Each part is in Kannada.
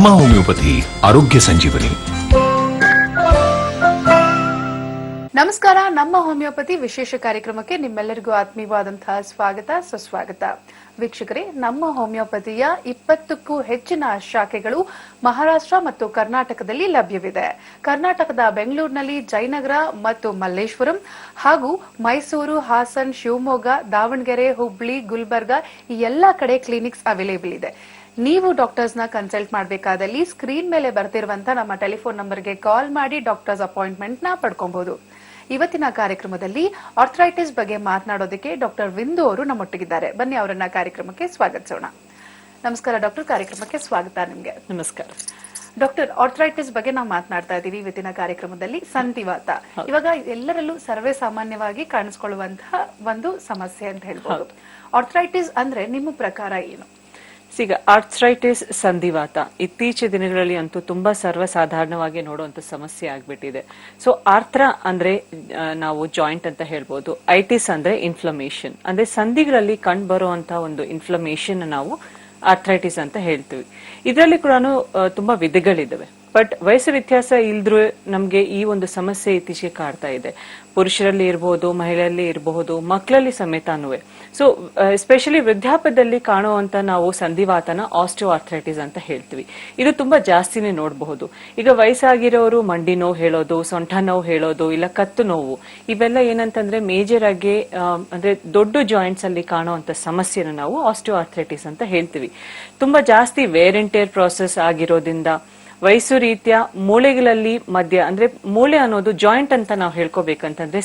ನಮ್ಮ ಹೋಮಿಯೋಪತಿ ಆರೋಗ್ಯ ಸಂಜೀವನಿ. ನಮಸ್ಕಾರ. ನಮ್ಮ ಹೋಮಿಯೋಪತಿ ವಿಶೇಷ ಕಾರ್ಯಕ್ರಮಕ್ಕೆ ನಿಮ್ಮೆಲ್ಲರಿಗೂ ಆತ್ಮೀಯವಾದಂತಹ ಸ್ವಾಗತ ಸುಸ್ವಾಗತ. ವೀಕ್ಷಕರೇ, ನಮ್ಮ ಹೋಮಿಯೋಪತಿಯ 20ಕ್ಕೂ ಹೆಚ್ಚಿನ ಶಾಖೆಗಳು ಮಹಾರಾಷ್ಟ್ರ ಮತ್ತು ಕರ್ನಾಟಕದಲ್ಲಿ ಲಭ್ಯವಿದೆ. ಕರ್ನಾಟಕದ ಬೆಂಗಳೂರಿನಲ್ಲಿ ಜಯನಗರ ಮತ್ತು ಮಲ್ಲೇಶ್ವರಂ ಹಾಗೂ ಮೈಸೂರು, ಹಾಸನ್, ಶಿವಮೊಗ್ಗ, ದಾವಣಗೆರೆ, ಹುಬ್ಳಿ, ಗುಲ್ಬರ್ಗ ಈ ಎಲ್ಲಾ ಕಡೆ ಕ್ಲಿನಿಕ್ಸ್ ಅವೈಲೇಬಲ್ ಇದೆ. ನೀವು ಡಾಕ್ಟರ್ಸ್ ನ ಕನ್ಸಲ್ಟ್ ಮಾಡಬೇಕಾದಲ್ಲಿ ಸ್ಕ್ರೀನ್ ಮೇಲೆ ಬರ್ತಿರುವಂತಹ ನಮ್ಮ ಟೆಲಿಫೋನ್ ನಂಬರ್ಗೆ ಕಾಲ್ ಮಾಡಿ ಡಾಕ್ಟರ್ಸ್ ಅಪಾಯಿಂಟ್ಮೆಂಟ್ ನ ಪಡ್ಕೊಬಹುದು. ಇವತ್ತಿನ ಕಾರ್ಯಕ್ರಮದಲ್ಲಿ ಆರ್ಥರೈಟಿಸ್ ಬಗ್ಗೆ ಮಾತನಾಡೋದಕ್ಕೆ ಡಾಕ್ಟರ್ ವಿಂದು ಅವರು ನಮ್ಮೊಟ್ಟಿಗಿದ್ದಾರೆ. ಬನ್ನಿ ಅವರನ್ನ ಕಾರ್ಯಕ್ರಮಕ್ಕೆ ಸ್ವಾಗತಿಸೋಣ. ನಮಸ್ಕಾರ ಡಾಕ್ಟರ್, ಕಾರ್ಯಕ್ರಮಕ್ಕೆ ಸ್ವಾಗತ ನಿಮ್ಗೆ. ನಮಸ್ಕಾರ ಡಾಕ್ಟರ್, ಆರ್ಥರೈಟಿಸ್ ಬಗ್ಗೆ ನಾವು ಮಾತನಾಡ್ತಾ ಇದ್ದೀವಿ ಇವತ್ತಿನ ಕಾರ್ಯಕ್ರಮದಲ್ಲಿ. ಸಂಧಿವಾತ ಇವಾಗ ಎಲ್ಲರಲ್ಲೂ ಸರ್ವೇ ಸಾಮಾನ್ಯವಾಗಿ ಕಾಣಿಸ್ಕೊಳ್ಳುವಂತಹ ಒಂದು ಸಮಸ್ಯೆ ಅಂತ ಹೇಳ್ಬೋದು. ಆರ್ಥರೈಟಿಸ್ ಅಂದ್ರೆ ನಿಮ್ಮ ಪ್ರಕಾರ ಏನು? ಈಗ ಆರ್ಥರೈಟಿಸ್, ಸಂಧಿವಾತ ಇತ್ತೀಚಿನ ದಿನಗಳಲ್ಲಿ ಅಂತೂ ತುಂಬಾ ಸರ್ವಸಾಧಾರಣವಾಗಿ ನೋಡುವಂತ ಸಮಸ್ಯೆ ಆಗ್ಬಿಟ್ಟಿದೆ. ಸೊ ಆರ್ತ್ರ ಅಂದ್ರೆ ನಾವು ಜಾಯಿಂಟ್ ಅಂತ ಹೇಳ್ಬೋದು. ಐಟಿಸ್ ಅಂದ್ರೆ ಇನ್ಫ್ಲಮೇಷನ್, ಅಂದ್ರೆ ಸಂಧಿಗಳಲ್ಲಿ ಕಂಡು ಬರುವಂತಹ ಒಂದು ಇನ್ಫ್ಲಮೇಷನ್ ನಾವು ಆರ್ಥರೈಟಿಸ್ ಅಂತ ಹೇಳ್ತೀವಿ. ಇದರಲ್ಲಿ ಕೂಡ ತುಂಬಾ ವಿಧಗಳಿದಾವೆ. ಬಟ್ ವಯಸ್ಸು ವ್ಯತ್ಯಾಸ ಇಲ್ದ್ರೂ ನಮ್ಗೆ ಈ ಒಂದು ಸಮಸ್ಯೆ ಇತ್ತೀಚೆಗೆ ಕಾಡ್ತಾ ಇದೆ. ಪುರುಷರಲ್ಲಿ ಇರಬಹುದು, ಮಹಿಳೆಯಲ್ಲಿ ಇರಬಹುದು, ಮಕ್ಕಳಲ್ಲಿ ಸಮೇತನೂ. ಸೊ ಎಸ್ಪೆಷಲಿ ವೃದ್ಧಾಪ್ಯದಲ್ಲಿ ಕಾಣುವಂತ ನಾವು ಸಂಧಿವಾತನ ಆಸ್ಟಿಯೋಆರ್ಥರೈಟಿಸ್ ಅಂತ ಹೇಳ್ತೀವಿ. ಇದು ತುಂಬಾ ಜಾಸ್ತಿನೇ ನೋಡಬಹುದು. ಈಗ ವಯಸ್ಸಾಗಿರೋರು ಮಂಡಿ ನೋವು ಹೇಳೋದು, ಸೊಂಟ ನೋವು ಹೇಳೋದು, ಇಲ್ಲ ಕತ್ತು ನೋವು, ಇವೆಲ್ಲ ಏನಂತಂದ್ರೆ ಮೇಜರ್ ಆಗಿ ಅಂದ್ರೆ ದೊಡ್ಡ ಜಾಯಿಂಟ್ಸ್ ಅಲ್ಲಿ ಕಾಣುವಂತ ಸಮಸ್ಯೆನ ನಾವು ಆಸ್ಟಿಯೋಆರ್ಥರೈಟಿಸ್ ಅಂತ ಹೇಳ್ತೀವಿ. ತುಂಬಾ ಜಾಸ್ತಿ ವೇರ್ ಅಂಡ್ ಟೇರ್ ಪ್ರಾಸೆಸ್ ಆಗಿರೋದ್ರಿಂದ, ವಯಸ್ಸು ರೀತಿಯ ಮೂಳೆಗಳಲ್ಲಿ ಮಧ್ಯ ಅಂದ್ರೆ ಮೂಳೆ ಅನ್ನೋದು ಜಾಯಿಂಟ್ ಅಂತ ನಾವು ಹೇಳ್ಕೋಬೇಕಂತಂದ್ರೆ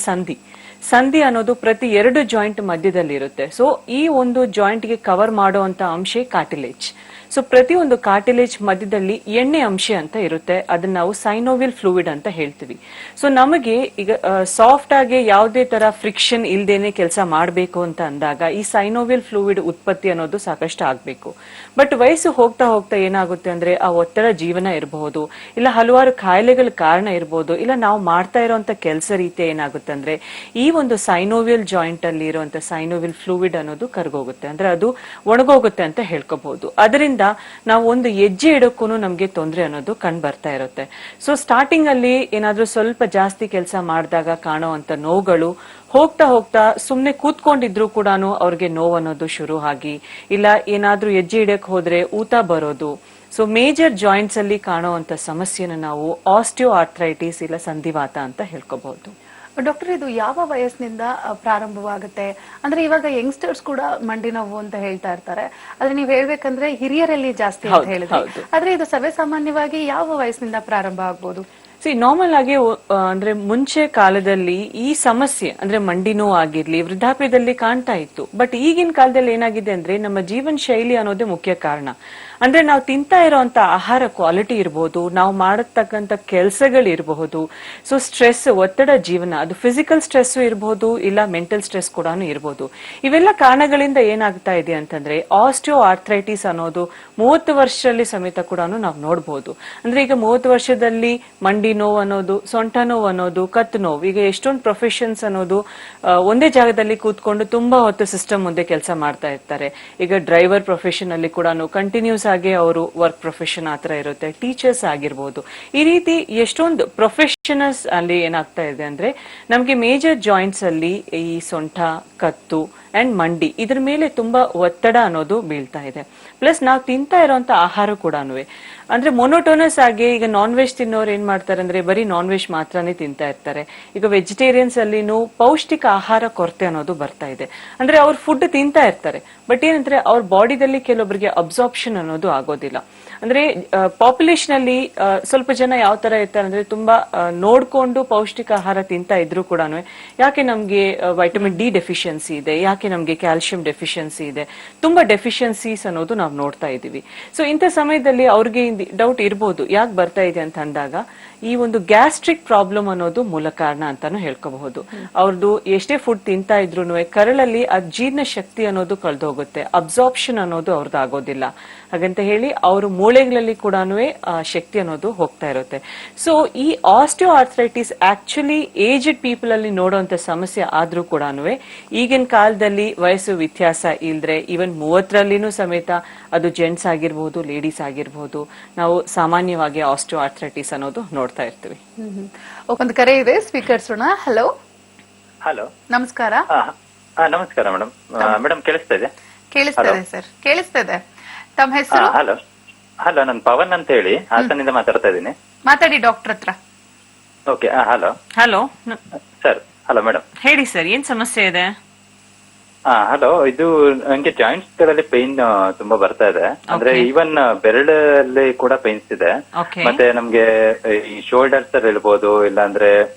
ಸಂಧಿ ಅನ್ನೋದು ಪ್ರತಿ 2 ಜಾಯಿಂಟ್ ಮಧ್ಯದಲ್ಲಿ ಇರುತ್ತೆ. ಸೊ ಈ ಒಂದು ಜಾಯಿಂಟ್ ಗೆ ಕವರ್ ಮಾಡುವಂತ ಅಂಶ ಕಾರ್ಟಿಲೇಜ್. ಸೊ ಪ್ರತಿ ಒಂದು ಕಾರ್ಟಿಲೇಜ್ ಮಧ್ಯದಲ್ಲಿ ಎಣ್ಣೆ ಅಂಶ ಅಂತ ಇರುತ್ತೆ. ಅದನ್ನ ನಾವು ಸೈನೋವಿಲ್ ಫ್ಲೂಯಿಡ್ ಅಂತ ಹೇಳ್ತೀವಿ. ಸೊ ನಮಗೆ ಈಗ ಸಾಫ್ಟ್ ಆಗಿ ಯಾವುದೇ ತರ ಫ್ರಿಕ್ಷನ್ ಇಲ್ದೇನೆ ಕೆಲಸ ಮಾಡಬೇಕು ಅಂತ ಅಂದಾಗ ಈ ಸೈನೋವಿಲ್ ಫ್ಲೂಯಿಡ್ ಉತ್ಪತ್ತಿ ಅನ್ನೋದು ಸಾಕಷ್ಟು ಆಗ್ಬೇಕು. ಬಟ್ ವಯಸ್ಸು ಹೋಗ್ತಾ ಹೋಗ್ತಾ ಏನಾಗುತ್ತೆ ಅಂದ್ರೆ ಆ ಒತ್ತಡ ಜೀವನ ಇರಬಹುದು, ಇಲ್ಲ ಹಲವಾರು ಕಾಯಿಲೆಗಳ ಕಾರಣ ಇರಬಹುದು, ಇಲ್ಲ ನಾವು ಮಾಡ್ತಾ ಇರುವಂತ ಕೆಲಸ ರೀತಿ ಏನಾಗುತ್ತೆ ಅಂದ್ರೆ ಈ ಒಂದು ಸೈನೋವಿಯಲ್ ಜಾಯಿಂಟ್ ಅಲ್ಲಿ ಇರುವಂತ ಸೈನೋವಿಲ್ ಫ್ಲೂಯಿಡ್ ಅನ್ನೋದು ಕರ್ಗೋಗುತ್ತೆ, ಅಂದ್ರೆ ಅದು ಒಣಗೋಗುತ್ತೆ ಅಂತ ಹೇಳ್ಕೋಬಹುದು. ಅದರಿಂದ ನಾವು ಒಂದು ಹೆಜ್ಜೆ ಇಡಕ್ಕೂ ನಮ್ಗೆ ತೊಂದರೆ ಅನ್ನೋದು ಕಂಡು ಬರ್ತಾ ಇರುತ್ತೆ. ಸೊ ಸ್ಟಾರ್ಟಿಂಗ್ ಅಲ್ಲಿ ಏನಾದ್ರೂ ಸ್ವಲ್ಪ ಜಾಸ್ತಿ ಕೆಲಸ ಮಾಡಿದಾಗ ಕಾಣುವಂತ ನೋವುಗಳು ಹೋಗ್ತಾ ಹೋಗ್ತಾ ಸುಮ್ನೆ ಕೂತ್ಕೊಂಡಿದ್ರು ಕೂಡ ಅವ್ರಿಗೆ ನೋವು ಅನ್ನೋದು ಶುರು ಆಗಿ, ಇಲ್ಲ ಏನಾದ್ರೂ ಹೆಜ್ಜೆ ಇಡಕ್ ಹೋದ್ರೆ ಊತ ಬರೋದು. ಸೊ ಮೇಜರ್ ಜಾಯಿಂಟ್ಸ್ ಅಲ್ಲಿ ಕಾಣುವಂತ ಸಮಸ್ಯೆನ ನಾವು ಆಸ್ಟಿಯೋಆರ್ಥರೈಟಿಸ್ ಇಲ್ಲ ಸಂಧಿವಾತ ಅಂತ ಹೇಳ್ಕೋಬಹುದು. ಡಾಕ್ಟರ್, ಇದು ಯಾವ ವಯಸ್ಸಿನಿಂದ ಪ್ರಾರಂಭವಾಗುತ್ತೆ? ಅಂದ್ರೆ ಇವಾಗ ಯಂಗ್ಸ್ಟರ್ಸ್ ಕೂಡ ಮಂಡಿ ನೋವು ಅಂತ ಹೇಳ್ತಾ ಇರ್ತಾರೆ. ಆದ್ರೆ ನೀವ್ ಹೇಳ್ಬೇಕಂದ್ರೆ ಹಿರಿಯರಲ್ಲಿ ಜಾಸ್ತಿ ಅಂತ ಹೇಳಿದ್ರೆ, ಆದ್ರೆ ಇದು ಸರ್ವೇ ಸಾಮಾನ್ಯವಾಗಿ ಯಾವ ವಯಸ್ಸಿನಿಂದ ಪ್ರಾರಂಭ ಆಗ್ಬೋದು? ನಾರ್ಮಲ್ ಆಗಿ ಅಂದ್ರೆ ಮುಂಚೆ ಕಾಲದಲ್ಲಿ ಈ ಸಮಸ್ಯೆ ಅಂದ್ರೆ ಮಂಡಿ ನೋವು ಆಗಿರ್ಲಿ ವೃದ್ಧಾಪ್ಯದಲ್ಲಿ ಕಾಣ್ತಾ ಇತ್ತು. ಬಟ್ ಈಗಿನ ಕಾಲದಲ್ಲಿ ಏನಾಗಿದೆ ಅಂದ್ರೆ ನಮ್ಮ ಜೀವನ ಶೈಲಿ ಅನ್ನೋದೇ ಮುಖ್ಯ ಕಾರಣ. ಅಂದ್ರೆ ನಾವು ತಿಂತಾ ಇರೋಂತ ಆಹಾರ ಕ್ವಾಲಿಟಿ ಇರಬಹುದು, ನಾವು ಮಾಡತಕ್ಕಂತ ಕೆಲಸಗಳಿರಬಹುದು, ಸೊ ಸ್ಟ್ರೆಸ್, ಒತ್ತಡ ಜೀವನ, ಅದು ಫಿಸಿಕಲ್ ಸ್ಟ್ರೆಸ್ ಇರಬಹುದು, ಇಲ್ಲ ಮೆಂಟಲ್ ಸ್ಟ್ರೆಸ್ ಕೂಡ ಇರಬಹುದು. ಇವೆಲ್ಲ ಕಾರಣಗಳಿಂದ ಏನಾಗ್ತಾ ಇದೆ ಅಂತಂದ್ರೆ ಆಸ್ಟಿಯೋ ಆರ್ಥರೈಟಿಸ್ ಅನ್ನೋದು 30 ವರ್ಷದಲ್ಲಿ ಸಮೇತ ಕೂಡ ನಾವು ನೋಡಬಹುದು. ಅಂದ್ರೆ ಈಗ 30 ವರ್ಷದಲ್ಲಿ ಮಂಡಿ ನೋವು ಅನ್ನೋದು, ಸೊಂಟ ನೋವು ಅನ್ನೋದು, ಕತ್ತು ನೋವು, ಈಗ ಎಷ್ಟೊಂದು ಪ್ರೊಫೆಷನ್ಸ್ ಅನ್ನೋದು ಒಂದೇ ಜಾಗದಲ್ಲಿ ಕೂತ್ಕೊಂಡು ತುಂಬಾ ಹೊತ್ತು ಸಿಸ್ಟಮ್ ಮುಂದೆ ಕೆಲಸ ಮಾಡ್ತಾ ಇರ್ತಾರೆ. ಈಗ ಡ್ರೈವರ್ ಪ್ರೊಫೆಷನ್ ಅಲ್ಲಿ ಕೂಡ ಕಂಟಿನ್ಯೂಸ್ ಆಗಿ ಅವರು ವರ್ಕ್ ಪ್ರೊಫೆಷನ್ ಆತರ ಇರುತ್ತೆ. ಟೀಚರ್ಸ್ ಆಗಿರ್ಬೋದು, ಈ ರೀತಿ ಎಷ್ಟೊಂದು ಪ್ರೊಫೆಷನಲ್ಸ್ ಅಲ್ಲಿ ಏನಾಗ್ತಾ ಇದೆ ಅಂದ್ರೆ ನಮ್ಗೆ ಮೇಜರ್ ಜಾಯಿಂಟ್ಸ್ ಅಲ್ಲಿ ಈ ಸೊಂಟ, ಕತ್ತು ಅಂಡ್ ಮಂಡಿ ಇದ್ರ ಮೇಲೆ ತುಂಬಾ ಒತ್ತಡ ಅನ್ನೋದು ಬೀಳ್ತಾ ಇದೆ. ಪ್ಲಸ್ ನಾವು ತಿಂತಾ ಇರೋಂತ ಆಹಾರ ಕೂಡ ಅಂದ್ರೆ ಮೊನೋಟೋನಸ್ ಆಗಿ, ಈಗ ನಾನ್ ವೆಜ್ ತಿನ್ನೋರು ಏನ್ ಮಾಡ್ತಾರೆ ಅಂದ್ರೆ ಬರೀ ನಾನ್ ವೆಜ್ ಮಾತ್ರನೇ ತಿಂತಾ ಇರ್ತಾರೆ. ಈಗ ವೆಜಿಟೇರಿಯನ್ಸ್ ಅಲ್ಲಿನೂ ಪೌಷ್ಟಿಕ ಆಹಾರ ಕೊರತೆ ಅನ್ನೋದು ಬರ್ತಾ ಇದೆ. ಅಂದ್ರೆ ಅವ್ರು ಫುಡ್ ತಿಂತಾ ಇರ್ತಾರೆ, ಬಟ್ ಏನಂದ್ರೆ ಅವ್ರ ಬಾಡಿದಲ್ಲಿ ಕೆಲವೊಬ್ಬರಿಗೆ ಅಬ್ಸಾರ್ಪ್ಷನ್ ಅನ್ನೋದು ಆಗೋದಿಲ್ಲ. ಅಂದ್ರೆ ಪಾಪ್ಯುಲೇಷನ್ ಅಲ್ಲಿ ಸ್ವಲ್ಪ ಜನ ಯಾವ ತರ ಇರ್ತಾರೆ ಅಂದ್ರೆ ತುಂಬಾ ನೋಡ್ಕೊಂಡು ಪೌಷ್ಟಿಕ ಆಹಾರ ತಿಂತಾ ಇದ್ರು ಕೂಡ ಯಾಕೆ ನಮ್ಗೆ ವೈಟಮಿನ್ ಡಿ ಡೆಫಿಷಿಯನ್ಸಿ ಇದೆ, ಯಾಕೆ ನಮ್ಗೆ ಕ್ಯಾಲ್ಸಿಯಂ ಡೆಫಿಷಿಯನ್ಸಿ ಇದೆ, ತುಂಬಾ ಡೆಫಿಷಿಯನ್ಸೀಸ್ ಅನ್ನೋದು ನಾವು ನೋಡ್ತಾ ಇದೀವಿ. ಸೊ ಇಂಥ ಸಮಯದಲ್ಲಿ ಅವ್ರಿಗೆ ಡೌಟ್ ಇರ್ಬೋದು ಯಾಕೆ ಬರ್ತಾ ಇದೆ ಅಂತ ಅಂದಾಗ ಈ ಒಂದು ಗ್ಯಾಸ್ಟ್ರಿಕ್ ಪ್ರಾಬ್ಲಮ್ ಅನ್ನೋದು ಮೂಲ ಕಾರಣ ಅಂತಾನು ಹೇಳ್ಕೋಬಹುದು. ಅವ್ರದ್ದು ಎಷ್ಟೇ ಫುಡ್ ತಿಂತಾ ಇದ್ರು ಕರಳಲ್ಲಿ ಆ ಜೀರ್ಣ ಶಕ್ತಿ ಅನ್ನೋದು ಕಳೆದು ಹೋಗುತ್ತೆ, ಅಬ್ಸಾರ್ಪ್ಷನ್ ಅನ್ನೋದು ಅವ್ರದ್ದು ಆಗೋದಿಲ್ಲ. ಹಾಗಂತ ಹೇಳಿ ಅವ್ರ ಮೂಳೆಗಳಲ್ಲಿ ಕೂಡ ಶಕ್ತಿ ಅನ್ನೋದು ಹೋಗ್ತಾ ಇರುತ್ತೆ. ಸೊ ಈ osteo arthritis actually aged people ಅಲ್ಲಿ ನೋಡುವಂತ ಸಮಸ್ಯೆ ಆದ್ರೂ ಕೂಡ ಈಗಿನ ಕಾಲದಲ್ಲಿ ವಯಸ್ಸು ವ್ಯತ್ಯಾಸ ಇಲ್ದ್ರೆ ಈವನ್ 30ರಲ್ಲಿನೂ ಸಮೇತ ಅದು ಜೆಂಟ್ಸ್ ಆಗಿರ್ಬೋದು, ಲೇಡೀಸ್ ಆಗಿರ್ಬೋದು, ನಾವು ಸಾಮಾನ್ಯವಾಗಿ ಆಸ್ಟಿಯೋ ಆರ್ಥರೈಟಿಸ್ ಅನ್ನೋದು ನೋಡ್ತಾ ಇರ್ತೀವಿ. ಒಂದು ಕರೆ ಇದೆ, ಸ್ವೀಕರಿಸೋಣ. ಹಲೋ ಹಲೋ, ನಮಸ್ಕಾರ. ನಮಸ್ಕಾರ ಮೇಡಮ್. ಮೇಡಮ್ ಕೇಳಿಸ್ತಾ ಇದೆ? ಕೇಳಿಸ್ತದೆ ಸರ್, ಕೇಳಿಸ್ತದೆ. ತಮ್ಮ ಹೆಸರು? ಹಲೋ ಹಲೋ, ನಾನು ಪವನ್ ಅಂತ ಹೇಳಿ ಹಾಸನಿಂದ ಮಾತಾಡ್ತಾ ಇದ್ದೀನಿ. ಮಾತಾಡಿ ಡಾಕ್ಟರ್ ಹತ್ರ. Okay, hello hello sir. Hello madam, ಹೇಳಿ ಸರ್, ಏನ್ ಸಮಸ್ಯೆ ಇದೆ? ಹಲೋ, ಇದು ನಂಗೆ ಜಾಯಿಂಟ್ಸ್ ಗಳಲ್ಲಿ ಪೈನ್ ತುಂಬಾ ಬರ್ತಾ ಇದೆ. ಅಂದ್ರೆ ಈವನ್ ಬೆರಳಲ್ಲಿ ಕೂಡ ಪೈನ್ಸ್ ಇದೆ. ಮತ್ತೆ ನಮ್ಗೆ ಈ ಶೋಲ್ಡರ್ಸ್ ಅಲ್ಲಿ ಇರ್ಬೋದು, ಇಲ್ಲಾಂದ್ರೆ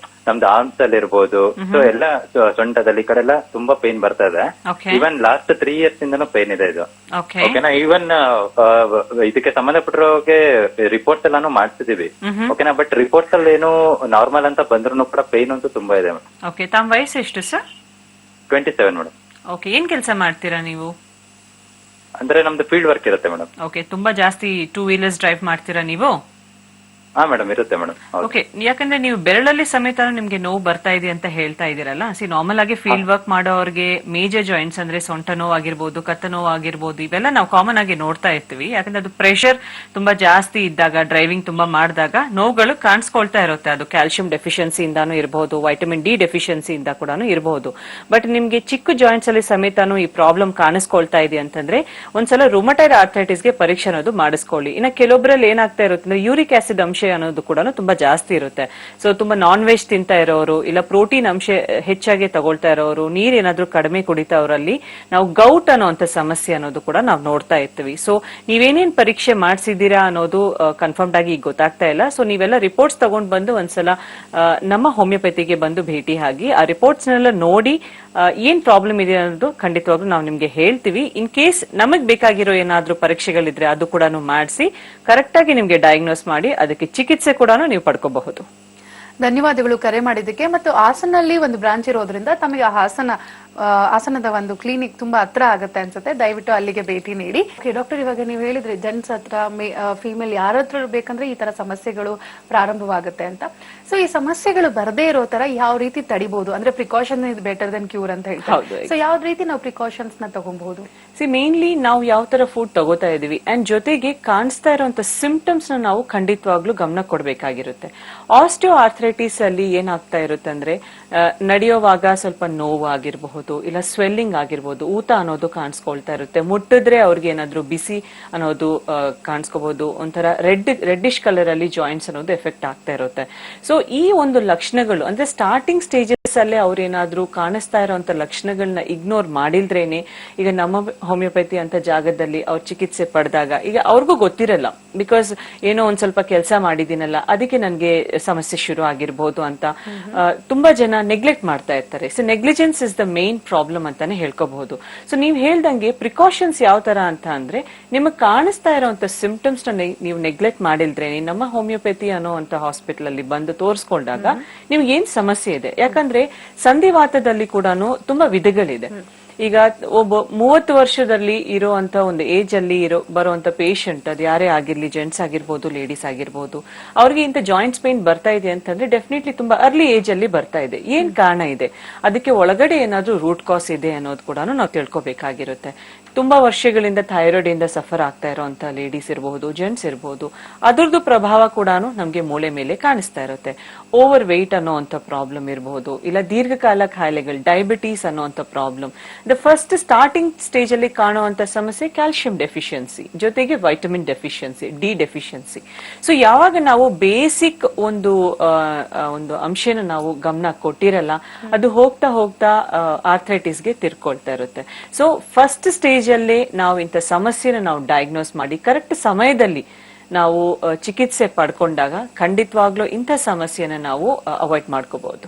ನಮ್ದು ಆರ್ಮ್ಸ್ ಅಲ್ಲಿ ಇರ್ಬೋದು, ಸೊ ಎಲ್ಲ ಸೊಂಟದಲ್ಲಿ ಈ ಕಡೆ ಎಲ್ಲ ತುಂಬಾ ಪೈನ್ ಬರ್ತಾ ಇದೆ. ಈವನ್ ಲಾಸ್ಟ್ 3 years ಇಂದನೂ ಪೈನ್ ಇದೆ ಇದು. ಓಕೆನಾ? ಈವನ್ ಇದಕ್ಕೆ ಸಂಬಂಧಪಟ್ಟಿರೋಗೆ ರಿಪೋರ್ಟ್ಸ್ ಎಲ್ಲಾನು ಮಾಡ್ತಿದೀವಿ. ಓಕೆನಾ? ಬಟ್ ರಿಪೋರ್ಟ್ಸ್ ಅಲ್ಲಿ ಏನು ನಾರ್ಮಲ್ ಅಂತ ಬಂದ್ರು ಕೂಡ ಪೈನ್ ಅಂತೂ ತುಂಬಾ ಇದೆ ಮೇಡಮ್. ಓಕೆ, ತಮ್ಮ ವಯಸ್ಸು ಎಷ್ಟು ಸರ್? 27 ಮೇಡಮ್. ಓಕೆ, ಏನ್ ಕೆಲಸ ಮಾಡ್ತೀರಾ ನೀವು? ಅಂದ್ರೆ ನಮ್ದು ಫೀಲ್ಡ್ ವರ್ಕ್ ಇರುತ್ತೆ ಮೇಡಮ್. ಓಕೆ, ತುಂಬಾ ಜಾಸ್ತಿ 2 wheelers ಡ್ರೈವ್ ಮಾಡ್ತೀರಾ ನೀವು? ಹಾ ಮೇಡಮ್, ಇರುತ್ತೆ ಮೇಡಮ್. ಓಕೆ, ಯಾಕಂದ್ರೆ ನೀವು ಬೆರಳಲ್ಲಿ ಸಮೇತ ನಿಮ್ಗೆ ನೋವು ಬರ್ತಾ ಇದೆ ಅಂತ ಹೇಳ್ತಾ ಇದೀರಲ್ಲ. ನಾರ್ಮಲ್ ಆಗಿ ಫೀಲ್ಡ್ ವರ್ಕ್ ಮಾಡೋರಿಗೆ ಮೇಜರ್ ಜಾಯಿಂಟ್ಸ್ ಅಂದ್ರೆ ಸೊಂಟ ನೋವು ಆಗಿರ್ಬೋದು, ಕತ್ತ ನೋವು ಆಗಿರ್ಬೋದು, ಇವೆಲ್ಲ ನಾವು ಕಾಮನ್ ಆಗಿ ನೋಡ್ತಾ ಇರ್ತೀವಿ. ಯಾಕಂದ್ರೆ ಅದು ಪ್ರೆಷರ್ ತುಂಬಾ ಜಾಸ್ತಿ ಇದ್ದಾಗ, ಡ್ರೈವಿಂಗ್ ತುಂಬಾ ಮಾಡಿದಾಗ ನೋವುಗಳು ಕಾಣಿಸ್ಕೊಳ್ತಾ ಇರುತ್ತೆ. ಅದು ಕ್ಯಾಲ್ಸಿಯಂ ಡೆಫಿಷಿಯನ್ಸಿ ಇಂದಾನು ಇರಬಹುದು, ವೈಟಮಿನ್ ಡಿ ಡೆಫಿಷಿಯನ್ಸಿ ಇಂದ ಕೂಡ ಇರಬಹುದು. ಬಟ್ ನಿಮ್ಗೆ ಚಿಕ್ಕ ಜಾಯಿಂಟ್ಸ್ ಅಲ್ಲಿ ಸಮೇತನು ಈ ಪ್ರಾಬ್ಲಮ್ ಕಾಣಿಸ್ಕೊಳ್ತಾ ಇದೆ ಅಂತಂದ್ರೆ ಒಂದ್ಸಲ ರುಮಟೈಡ್ ಆರ್ಥರೈಟಿಸ್ ಗೆ ಪರೀಕ್ಷೆ ಅನ್ನೋದು ಮಾಡಿಸ್ಕೊಳ್ಳಿ. ಇನ್ನ ಕೆಲವೊಬ್ಬರಲ್ಲಿ ಏನಾಗ್ತಾ ಇರುತ್ತೆ ಅಂದ್ರೆ ಯೂರಿಕ್ ಆಸಿಡ್ ಅಂಶ ಅನ್ನೋದು ಕೂಡ ತುಂಬಾ ಜಾಸ್ತಿ ಇರುತ್ತೆ. ಸೊ ತುಂಬಾ ನಾನ್ ವೆಜ್ ತಿಂತಾ ಇರೋರು, ಇಲ್ಲ ಪ್ರೋಟೀನ್ ಅಂಶ ಹೆಚ್ಚಾಗಿ ತಗೊಳ್ತಾ ಇರೋರು, ನೀರ್ ಏನಾದ್ರೂ ಕಡಿಮೆ ಕುಡಿತಾ ಅವರಲ್ಲಿ ನಾವು ಗೌಟ್ ಅನ್ನೋಂತ ಸಮಸ್ಯೆ ಅನ್ನೋದು ಕೂಡ ನಾವು ನೋಡ್ತಾ ಇರ್ತೀವಿ. ಸೊ ನೀವೇನೇನ್ ಪರೀಕ್ಷೆ ಮಾಡಿಸಿದೀರಾ ಅನ್ನೋದು ಕನ್ಫರ್ಮ್ಡ್ ಆಗಿ ಈಗ ಗೊತ್ತಾಗ್ತಾ ಇಲ್ಲ. ಸೊ ನೀವೆಲ್ಲ ರಿಪೋರ್ಟ್ಸ್ ತಗೊಂಡ್ ಬಂದು ಒಂದ್ಸಲ ನಮ್ಮ ಹೋಮಿಯೋಪತಿಗೆ ಬಂದು ಭೇಟಿ ಆಗಿ ಆ ರಿಪೋರ್ಟ್ಸ್ ನೆಲ್ಲ ನೋಡಿ ಏನ್ ಪ್ರಾಬ್ಲಮ್ ಇದೆ ಅನ್ನೋದು ಖಂಡಿತವಾಗ್ಲೂ ನಾವು ನಿಮ್ಗೆ ಹೇಳ್ತೀವಿ. ಇನ್ ಕೇಸ್ ನಮಗ್ ಬೇಕಾಗಿರೋ ಏನಾದ್ರೂ ಪರೀಕ್ಷೆಗಳಿದ್ರೆ ಅದು ಕೂಡ ಮಾಡಿಸಿ ಕರೆಕ್ಟ್ ಆಗಿ ನಿಮ್ಗೆ ಡಯಾಗ್ನೋಸ್ ಮಾಡಿ ಅದಕ್ಕೆ ಚಿಕಿತ್ಸೆ ಕೂಡ ನೀವು ಪಡ್ಕೋಬಹುದು. ಧನ್ಯವಾದಗಳು ಕರೆ ಮಾಡಿದ್ದಕ್ಕೆ. ಮತ್ತು ಹಾಸನಲ್ಲಿ ಒಂದು ಬ್ರಾಂಚ್ ಇರೋದ್ರಿಂದ ತಮಗೆ ಹಾಸನದ ಒಂದು ಕ್ಲಿನಿಕ್ ತುಂಬಾ ಹತ್ರ ಆಗುತ್ತೆ ಅನ್ಸುತ್ತೆ. ದಯವಿಟ್ಟು ಅಲ್ಲಿಗೆ ಭೇಟಿ ನೀಡಿ. ಡಾಕ್ಟರ್, ಇವಾಗ ನೀವು ಹೇಳಿದ್ರಿ ಜೆಂಟ್ಸ್ ಹತ್ರ, ಫೀಮೇಲ್ ಯಾರ ಹತ್ರ ಬೇಕಂದ್ರೆ ಈ ತರ ಸಮಸ್ಯೆಗಳು ಪ್ರಾರಂಭವಾಗುತ್ತೆ ಅಂತ. ಸೊ ಈ ಸಮಸ್ಯೆಗಳು ಬರದೇ ಇರೋ ತರ ಯಾವ ರೀತಿ ತಡಿಬಹುದು? ಅಂದ್ರೆ precaution is better than cure ಅಂತ ಹೇಳ್ತಾರೆ. ಸೊ ಯಾವ ರೀತಿ ನಾವು ಪ್ರಿಕಾಷನ್ಸ್ ನ ತಗೊಬಹುದು? ಮೇನ್ಲಿ ನಾವು ಯಾವ ತರ ಫುಡ್ ತಗೋತಾ ಇದೀವಿ ಅಂಡ್ ಜೊತೆಗೆ ಕಾಣಿಸ್ತಾ ಇರುವಂತ ಸಿಂಪ್ಟಮ್ಸ್ ನ ನಾವು ಖಂಡಿತವಾಗ್ಲೂ ಗಮನ ಕೊಡ್ಬೇಕಾಗಿರುತ್ತೆ. ಆಸ್ಟಿಯೋ ಆರ್ಥರೈಟಿಸ್ ಅಲ್ಲಿ ಏನಾಗ್ತಾ ಇರುತ್ತೆ ಅಂದ್ರೆ ನಡೆಯುವಾಗ ಸ್ವಲ್ಪ ನೋವು ಆಗಿರಬಹುದು, ಇಲ್ಲ ಸ್ವೆಲ್ಲಿಂಗ್ ಆಗಿರ್ಬೋದು, ಊತ ಅನ್ನೋದು ಕಾಣಿಸ್ಕೊಳ್ತಾ ಇರುತ್ತೆ. ಮುಟ್ಟಿದ್ರೆ ಅವ್ರಿಗೆ ಏನಾದ್ರು ಬಿಸಿ ಅನ್ನೋದು ಕಾಣಿಸ್ಕೋಬಹುದು. ಒಂಥರ ರೆಡ್ಡಿಶ್ ಕಲರ್ ಅಲ್ಲಿ ಜಾಯಿಂಟ್ಸ್ ಅನ್ನೋದು ಎಫೆಕ್ಟ್ ಆಗ್ತಾ ಇರುತ್ತೆ. ಸೊ ಈ ಒಂದು ಲಕ್ಷಣಗಳು ಅಂದ್ರೆ ಸ್ಟಾರ್ಟಿಂಗ್ ಸ್ಟೇಜಸ್ ಅಲ್ಲೇ ಅವ್ರೇನಾದ್ರೂ ಕಾಣಿಸ್ತಾ ಇರೋಂತ ಲಕ್ಷಣಗಳನ್ನ ಇಗ್ನೋರ್ ಮಾಡಿಲ್ದ್ರೇನೆ ಈಗ ನಮ್ಮ ಹೋಮಿಯೋಪತಿ ಅಂತ ಜಾಗದಲ್ಲಿ ಅವ್ರ ಚಿಕಿತ್ಸೆ ಪಡೆದಾಗ ಈಗ ಅವ್ರಿಗೂ ಗೊತ್ತಿರಲ್ಲ, ಬಿಕಾಸ್ ಏನೋ ಒಂದ್ ಸ್ವಲ್ಪ ಕೆಲಸ ಮಾಡಿದೀನಲ್ಲ ಅದಕ್ಕೆ ನನ್ಗೆ ಸಮಸ್ಯೆ ಶುರು ಆಗಿರ್ಬೋದು ಅಂತ ತುಂಬಾ ಜನ ನೆಗ್ಲೆಕ್ಟ್ ಮಾಡ್ತಾ ಇರ್ತಾರೆ. So negligence is the main problem ಅಂತಾನೆ ಹೇಳ್ಕೋಬಹುದು. ಸೊ ನೀವ್ ಹೇಳ್ದಂಗೆ ಪ್ರಿಕಾಷನ್ಸ್ ಯಾವ ತರ ಅಂತ ಅಂದ್ರೆ ನಿಮಗ್ ಕಾಣಿಸ್ತಾ ಇರೋಂತ ಸಿಂಪ್ಟಮ್ಸ್ ನ ನೀವು ನೆಗ್ಲೆಕ್ಟ್ ಮಾಡಿಲ್ದ್ರೆ ನಮ್ಮ ಹೋಮಿಯೋಪತಿ ಅನ್ನೋ ಅಂತ ಹಾಸ್ಪಿಟಲ್ ಅಲ್ಲಿ ಬಂದು ತೋರಿಸ್ಕೊಂಡಾಗ ನಿಮ್ಗೆ ಏನ್ ಸಮಸ್ಯೆ ಇದೆ, ಯಾಕಂದ್ರೆ ಸಂಧಿವಾತದಲ್ಲಿ ಕೂಡ ತುಂಬಾ ವಿಧಗಳಿದೆ. ಈಗ ಒಬ್ಬ 30 ವರ್ಷದಲ್ಲಿ ಇರುವಂತ ಒಂದು ಏಜ್ ಅಲ್ಲಿ ಬರುವಂತ ಪೇಷಂಟ್ ಅದು ಯಾರೇ ಆಗಿರ್ಲಿ, ಜೆಂಟ್ಸ್ ಆಗಿರ್ಬೋದು, ಲೇಡೀಸ್ ಆಗಿರ್ಬೋದು, ಅವ್ರಿಗೆ ಇಂತ ಜಾಯಿಂಟ್ಸ್ ಪೇನ್ ಬರ್ತಾ ಇದೆ ಅಂತಂದ್ರೆ ಡೆಫಿನೆಟ್ಲಿ ತುಂಬಾ ಅರ್ಲಿ ಏಜ್ ಅಲ್ಲಿ ಬರ್ತಾ ಇದೆ. ಏನ್ ಕಾರಣ ಇದೆ, ಅದಕ್ಕೆ ಒಳಗಡೆ ಏನಾದ್ರೂ ರೂಟ್ ಕಾಸ್ ಇದೆ ಅನ್ನೋದು ಕೂಡ ನಾವು ತಿಳ್ಕೊಬೇಕಾಗಿರುತ್ತೆ. ತುಂಬಾ ವರ್ಷಗಳಿಂದ ಥೈರಾಯ್ಡ್ ಇಂದ ಸಫರ್ ಆಗ್ತಾ ಇರೋಂತ ಲೇಡೀಸ್ ಇರಬಹುದು, ಜೆಂಟ್ಸ್ ಇರಬಹುದು, ಅದ್ರದ್ದು ಪ್ರಭಾವ ಕೂಡ ನಮ್ಗೆ ಮೂಳೆ ಮೇಲೆ ಕಾಣಿಸ್ತಾ ಇರುತ್ತೆ. ಓವರ್ ವೆಯ್ಟ್ ಅನ್ನೋಂತ ಪ್ರಾಬ್ಲಮ್ ಇರಬಹುದು, ಇಲ್ಲ ದೀರ್ಘಕಾಲ ಕಾಯಿಲೆಗಳು, ಡಯಾಬಿಟೀಸ್ ಅನ್ನೋಂತ problem. The first starting stage ಅಲ್ಲಿ ಕಾಣುವಂತ ಸಮಸ್ಯೆ ಕ್ಯಾಲ್ಸಿಯಂ ಡೆಫಿಷಿಯನ್ಸಿ ಜೊತೆಗೆ vitamin deficiency, D deficiency. So ಯಾವಾಗ ನಾವು ಬೇಸಿಕ್ ಒಂದು ಅಂಶನ ನಾವು ಗಮನ ಕೊಟ್ಟಿರಲ್ಲ, ಅದು ಹೋಗ್ತಾ ಹೋಗ್ತಾ ಆರ್ಥರೈಟಿಸ್ಗೆ ತಿರ್ಕೊಳ್ತಾ ಇರುತ್ತೆ. ಸೊ ಫಸ್ಟ್ ಸ್ಟೇಜ್ ಅಲ್ಲೇ ನಾವು ಇಂಥ ಸಮಸ್ಯೆನ ನಾವು ಡಯಾಗ್ನೋಸ್ ಮಾಡಿ ಕರೆಕ್ಟ್ ಸಮಯದಲ್ಲಿ ನಾವು ಚಿಕಿತ್ಸೆ ಪಡ್ಕೊಂಡಾಗ ಖಂಡಿತವಾಗ್ಲೂ ಇಂಥ ಸಮಸ್ಯೆನ ನಾವು ಅವಾಯ್ಡ್ ಮಾಡ್ಕೋಬಹುದು.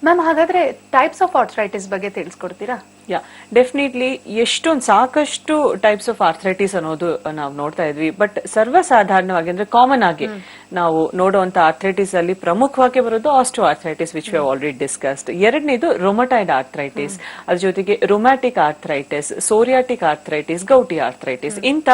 ಮ್ಯಾಮ್, ಹಾಗಾದ್ರೆ ಟೈಪ್ಸ್ ಆಫ್ ಆರ್ಥರೈಟಿಸ್ ಬಗ್ಗೆ ತಿಳಿಸ್ಕೊಡ್ತೀರಾ? ಯಾ ಡೆಫಿನೆಟ್ಲಿ ಎಷ್ಟೊಂದು ಸಾಕಷ್ಟು ಟೈಪ್ಸ್ ಆಫ್ ಆರ್ಥ್ರೈಟಿಸ್ ಅನ್ನೋದು ನಾವು ನೋಡ್ತಾ ಇದ್ವಿ. ಬಟ್ ಸರ್ವಸಾಧಾರಣವಾಗಿ ಅಂದ್ರೆ ಕಾಮನ್ ಆಗಿ ನಾವು ನೋಡುವಂತ ಆರ್ಥ್ರೈಟಿಸ್ ಅಲ್ಲಿ ಪ್ರಮುಖವಾಗಿ ಬರೋದು osteoarthritis which we already discussed. ಎರಡನೇದು ರೊಮಟೈಡ್ ಆರ್ಥ್ರೈಟಿಸ್, ಅದ್ರ ಜೊತೆಗೆ rheumatic arthritis, psoriatic arthritis, gouty arthritis ಇಂತ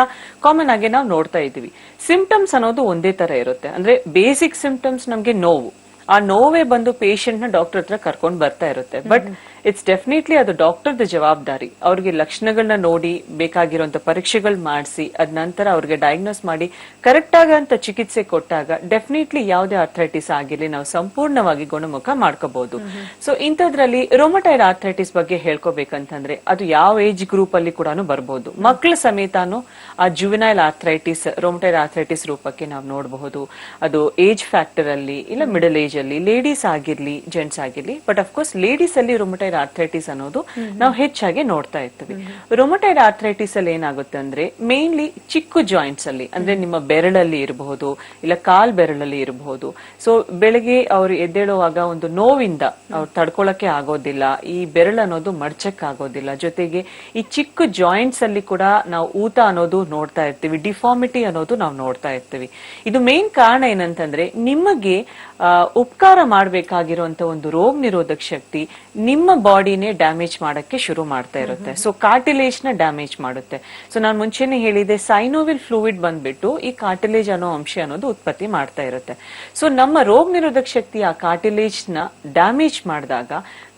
ಕಾಮನ್ ಆಗಿ ನಾವು ನೋಡ್ತಾ ಇದೀವಿ. ಸಿಂಪ್ಟಮ್ಸ್ ಅನ್ನೋದು ಒಂದೇ ತರ ಇರುತ್ತೆ. ಅಂದ್ರೆ ಬೇಸಿಕ್ ಸಿಂಪ್ಟಮ್ಸ್ ನಮ್ಗೆ ನೋವು, ಆ ನೋವೇ ಬಂದು ಪೇಷಂಟ್ ನ ಡಾಕ್ಟರ್ ಹತ್ರ ಕರ್ಕೊಂಡು ಬರ್ತಾ ಇರುತ್ತೆ. ಬಟ್ ಇಟ್ಸ್ ಡೆಫಿನೆಟ್ಲಿ ಅದು ಡಾಕ್ಟರ್ ದ ಜವಾಬ್ದಾರಿ ಅವ್ರಿಗೆ ಲಕ್ಷಣಗಳನ್ನ ನೋಡಿ ಬೇಕಾಗಿರುವಂತ ಪರೀಕ್ಷೆಗಳು ಮಾಡಿಸಿ ಅದ್ ನಂತರ ಅವ್ರಿಗೆ ಡಯಾಗ್ನೋಸ್ ಮಾಡಿ ಕರೆಕ್ಟ್ ಆಗಂತ ಚಿಕಿತ್ಸೆ ಕೊಟ್ಟಾಗ ಡೆಫಿನೆಟ್ಲಿ ಯಾವುದೇ ಆರ್ಥ್ರೈಟಿಸ್ ಆಗಿರ್ಲಿ ನಾವು ಸಂಪೂರ್ಣವಾಗಿ ಗುಣಮುಖ ಮಾಡ್ಕೋಬಹುದು. ಸೊ ಇಂಥದ್ರಲ್ಲಿ ರೊಮಟೈಡ್ ಆರ್ಥ್ರೈಟಿಸ್ ಬಗ್ಗೆ ಹೇಳ್ಕೋಬೇಕಂತಂದ್ರೆ ಅದು ಯಾವ ಏಜ್ ಗ್ರೂಪ್ ಅಲ್ಲಿ ಕೂಡ ಬರ್ಬೋದು. ಮಕ್ಕಳ ಸಮೇತಾನು ಆ ಜುವೆನೈಲ್ ಆರ್ಥ್ರೈಟಿಸ್ ರೊಮಟೈಡ್ ಆರ್ಥ್ರೈಟಿಸ್ ರೂಪಕ್ಕೆ ನಾವು ನೋಡಬಹುದು. ಅದು ಏಜ್ ಫ್ಯಾಕ್ಟರ್ ಅಲ್ಲಿ ಇಲ್ಲ ಮಿಡಲ್ ಏಜ್ ಅಲ್ಲಿ ಲೇಡೀಸ್ ಆಗಿರ್ಲಿ ಜೆಂಟ್ಸ್ ಆಗಿರ್ಲಿ. ಬಟ್ ಅಫ್ಕೋರ್ಸ್ ಲೇಡೀಸ್ ಅಲ್ಲಿ ರೊಮಟೈಡ್ ಆರ್ಥ್ರೈಟಿಸ್ ಅನ್ನೋದು ನಾವು ಹೆಚ್ಚಾಗಿ ನೋಡ್ತಾ ಇರ್ತೀವಿ. ರೊಮಟೈಡ್ ಆರ್ಥ್ರೈಟಿಸ್ ಅಲ್ಲಿ ಏನಾಗುತ್ತೆ ಅಂದ್ರೆ ಮೇನ್ಲಿ ಚಿಕ್ಕ ಜಾಯಿಂಟ್ಸ್ ಅಲ್ಲಿ ಅಂದ್ರೆ ನಿಮ್ಮ ಬೆರಳಲ್ಲಿ ಇರಬಹುದು ಇಲ್ಲ ಕಾಲ್ ಬೆರಳಲ್ಲಿ ಇರಬಹುದು. ಸೊ ಬೆಳಗ್ಗೆ ಅವ್ರು ಎದ್ದೇಳುವಾಗ ಒಂದು ನೋವಿಂದ ಅವ್ರು ತಡ್ಕೊಳಕ್ಕೆ ಆಗೋದಿಲ್ಲ, ಈ ಬೆರಳು ಅನ್ನೋದು ಮಡ್ಚಕ್ ಆಗೋದಿಲ್ಲ. ಜೊತೆಗೆ ಈ ಚಿಕ್ಕ ಜಾಯಿಂಟ್ಸ್ ಅಲ್ಲಿ ಕೂಡ ನಾವು ಊತ ಅನ್ನೋದು ನೋಡ್ತಾ ಇರ್ತೀವಿ, ಡಿಫಾರ್ಮಿಟಿ ಅನ್ನೋದು ನಾವು ನೋಡ್ತಾ ಇರ್ತೀವಿ. ಇದು ಮೇನ್ ಕಾರಣ ಏನಂತಂದ್ರೆ ನಿಮಗೆ ಉಪಕಾರ ಮಾಡಬೇಕಾಗಿರುವಂತ ಒಂದು ರೋಗ ನಿರೋಧಕ ಶಕ್ತಿ ನಿಮ್ಮ ಬಾಡಿನೇ ಡ್ಯಾಮೇಜ್ ಮಾಡಕ್ಕೆ ಶುರು ಮಾಡ್ತಾ ಇರುತ್ತೆ. ಸೊ ಕಾರ್ಟಿಲೇಜ್ ನ ಡ್ಯಾಮೇಜ್ ಮಾಡುತ್ತೆ. ಸೊ ನಾನು ಮುಂಚೆನೆ ಹೇಳಿದೆ ಸೈನೋವಿಲ್ ಫ್ಲೂಯಿಡ್ ಬಂದ್ಬಿಟ್ಟು ಈ ಕಾರ್ಟಿಲೇಜ್ ಅನ್ನೋ ಅಂಶ ಅನ್ನೋದು ಉತ್ಪತ್ತಿ ಮಾಡ್ತಾ ಇರುತ್ತೆ. ಸೊ ನಮ್ಮ ರೋಗ ನಿರೋಧಕ ಶಕ್ತಿ ಆ ಕಾರ್ಟಿಲೇಜ್ ನ ಡ್ಯಾಮೇಜ್ ಮಾಡಿದಾಗ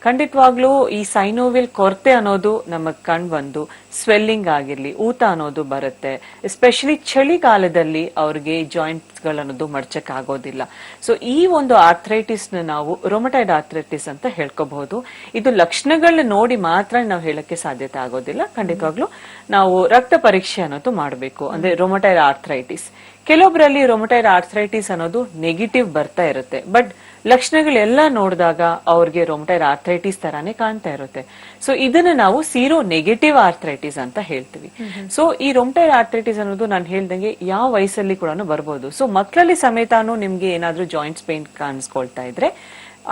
ಖಂಡಿತವಾಗ್ಲೂ ಈ ಸೈನೋವಿಲ್ ಕೊರತೆ ಅನ್ನೋದು ನಮಗ್ ಕಂಡು ಬಂದು ಸ್ವೆಲ್ಲಿಂಗ್ ಆಗಿರ್ಲಿ ಊತ ಅನ್ನೋದು ಬರುತ್ತೆ. ಎಸ್ಪೆಷಲಿ ಚಳಿಗಾಲದಲ್ಲಿ ಅವ್ರಿಗೆ ಜಾಯಿಂಟ್ಸ್ ಗಳನ್ನೋದು ಮಡ್ಚಕ್ ಆಗೋದಿಲ್ಲ. ಸೊ ಈ ಒಂದು ಆರ್ಥ್ರೈಟಿಸ್ ನ ನಾವು ರೊಮಟೈಡ್ ಆರ್ಥ್ರೈಟಿಸ್ ಅಂತ ಹೇಳ್ಕೋಬಹುದು. ಇದು ಲಕ್ಷಣಗಳನ್ನ ನೋಡಿ ಮಾತ್ರ ನಾವು ಹೇಳಕ್ಕೆ ಸಾಧ್ಯತೆ ಆಗೋದಿಲ್ಲ. ಖಂಡಿತವಾಗ್ಲೂ ನಾವು ರಕ್ತ ಪರೀಕ್ಷೆ ಅನ್ನೋದು ಮಾಡಬೇಕು. ಅಂದ್ರೆ ರೊಮಟೈಡ್ ಆರ್ಥ್ರೈಟಿಸ್ ಕೆಲವೊಬ್ಬರಲ್ಲಿ ರೊಮಟೈಡ್ ಆರ್ಥ್ರೈಟಿಸ್ ಅನ್ನೋದು ನೆಗೆಟಿವ್ ಬರ್ತಾ ಇರುತ್ತೆ. ಬಟ್ ಲಕ್ಷಣಗಳೆಲ್ಲ ನೋಡಿದಾಗ ಅವ್ರಿಗೆ ರೊಮಟೈಡ್ ಆರ್ಥ್ರೈಟಿಸ್ ತರಾನೇ ಕಾಣ್ತಾ ಇರುತ್ತೆ. ಸೊ ಇದನ್ನ ನಾವು ಸೀರೋ ನೆಗೆಟಿವ್ ಆರ್ಥ್ರೈಟಿಸ್ ಅಂತ ಹೇಳ್ತೀವಿ. ಸೊ ಈ ರೊಮಟೈಡ್ ಆರ್ಥ್ರೈಟಿಸ್ ಅನ್ನೋದು ನಾನು ಹೇಳ್ದಂಗೆ ಯಾವ ವಯಸ್ಸಲ್ಲಿ ಕೂಡ ಬರ್ಬೋದು. ಸೊ ಮಕ್ಕಳಲ್ಲಿ ಸಮೇತಾನು ನಿಮ್ಗೆ ಏನಾದ್ರೂ ಜಾಯಿಂಟ್ಸ್ ಪೇನ್ ಕಾಣಿಸ್ಕೊಳ್ತಾ ಇದ್ರೆ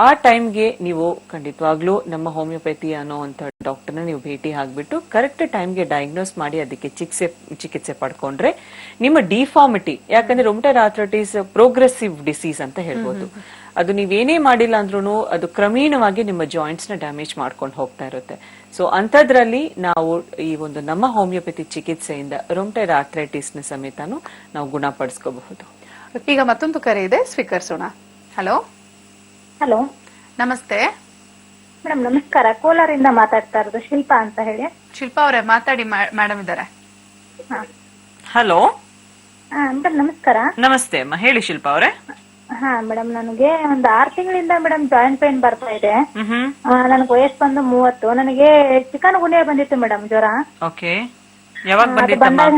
ಆ ಟೈಮ್ಗೆ ನೀವು ಖಂಡಿತವಾಗ್ಲೂ ನಮ್ಮ ಹೋಮಿಯೋಪತಿ ಅನ್ನೋಂಥ ಡಾಕ್ಟರ್ನ ನೀವು ಭೇಟಿ ಆಗ್ಬಿಟ್ಟು ಕರೆಕ್ಟ್ ಟೈಮ್ಗೆ ಡಯಾಗ್ನೋಸ್ ಮಾಡಿ ಅದಕ್ಕೆ ಚಿಕಿತ್ಸೆ ಪಡ್ಕೊಂಡ್ರೆ ನಿಮ್ಮ ಡಿಫಾರ್ಮಿಟಿ, ಯಾಕಂದ್ರೆ ರೊಮಟೈಡ್ ಆರ್ಥ್ರೈಟಿಸ್ ಪ್ರೋಗ್ರೆಸಿವ್ ಡಿಸೀಸ್ ಅಂತ ಹೇಳ್ಬೋದು. ಅದು ನೀವೇನೇ ಮಾಡಿಲ್ಲ ಅಂದ್ರೂ ಅದು ಕ್ರಮೇಣವಾಗಿ ನಿಮ್ಮ ಜಾಯಿಂಟ್ಸ್ ನ ಡ್ಯಾಮೇಜ್ ಮಾಡ್ಕೊಂಡು ಹೋಗ್ತಾ ಇರುತ್ತೆ. ಸೊ ಅಂಥದ್ರಲ್ಲಿ ನಾವು ಈ ಒಂದು ನಮ್ಮ ಹೋಮಿಯೋಪತಿ ಚಿಕಿತ್ಸೆಯಿಂದ ರೊಮಟೈಡ್ ಆರ್ಥ್ರೈಟಿಸ್ ನ ಸಮೇತನು ನಾವು ಗುಣಪಡಿಸ್ಕೋಬಹುದು. ಈಗ ಮತ್ತೊಂದು ಕರೆ ಇದೆ, ಸ್ವೀಕರಿಸೋಣ. ಹಲೋ ಹಲೋ, ನಮಸ್ತೆ ಮೇಡಮ್. ನಮಸ್ಕಾರ. ಕೋಲಾರಿಂದ ಮಾತಾಡ್ತಾ ಇರೋದು ಶಿಲ್ಪಾ ಅಂತ ಹೇಳಿ. ಶಿಲ್ಪಾ ಅವರೇ ಮಾತಾಡಿ, ಮೇಡಮ್ ಇದ್ದಾರೆ. ಹಲೋ ಮೇಡಮ್ ನಮಸ್ಕಾರ. ನಮಸ್ತೆ ಅಮ್ಮ, ಹೇಳಿ ಶಿಲ್ಪಾ ಅವರೇ. ಹಾ ಮೇಡಮ್, ನನಗೆ ಒಂದು 6 ತಿಂಗಳಿಂದ ಮೇಡಮ್ ಜಾಯಿಂಟ್ ಪೇನ್ ಬರ್ತಾ ಇದೆ. ನನಗೆ ವಯಸ್ಸು ಬಂದು 30. ನನಗೆ ಚಿಕನ್ ಗುನ್ಯಾ ಬಂದಿತ್ತು ಮೇಡಮ್, ಜ್ವರ. ಓಕೆ, ಯಾವಾಗ ಬಂದಿತ್ತಮ್ಮ?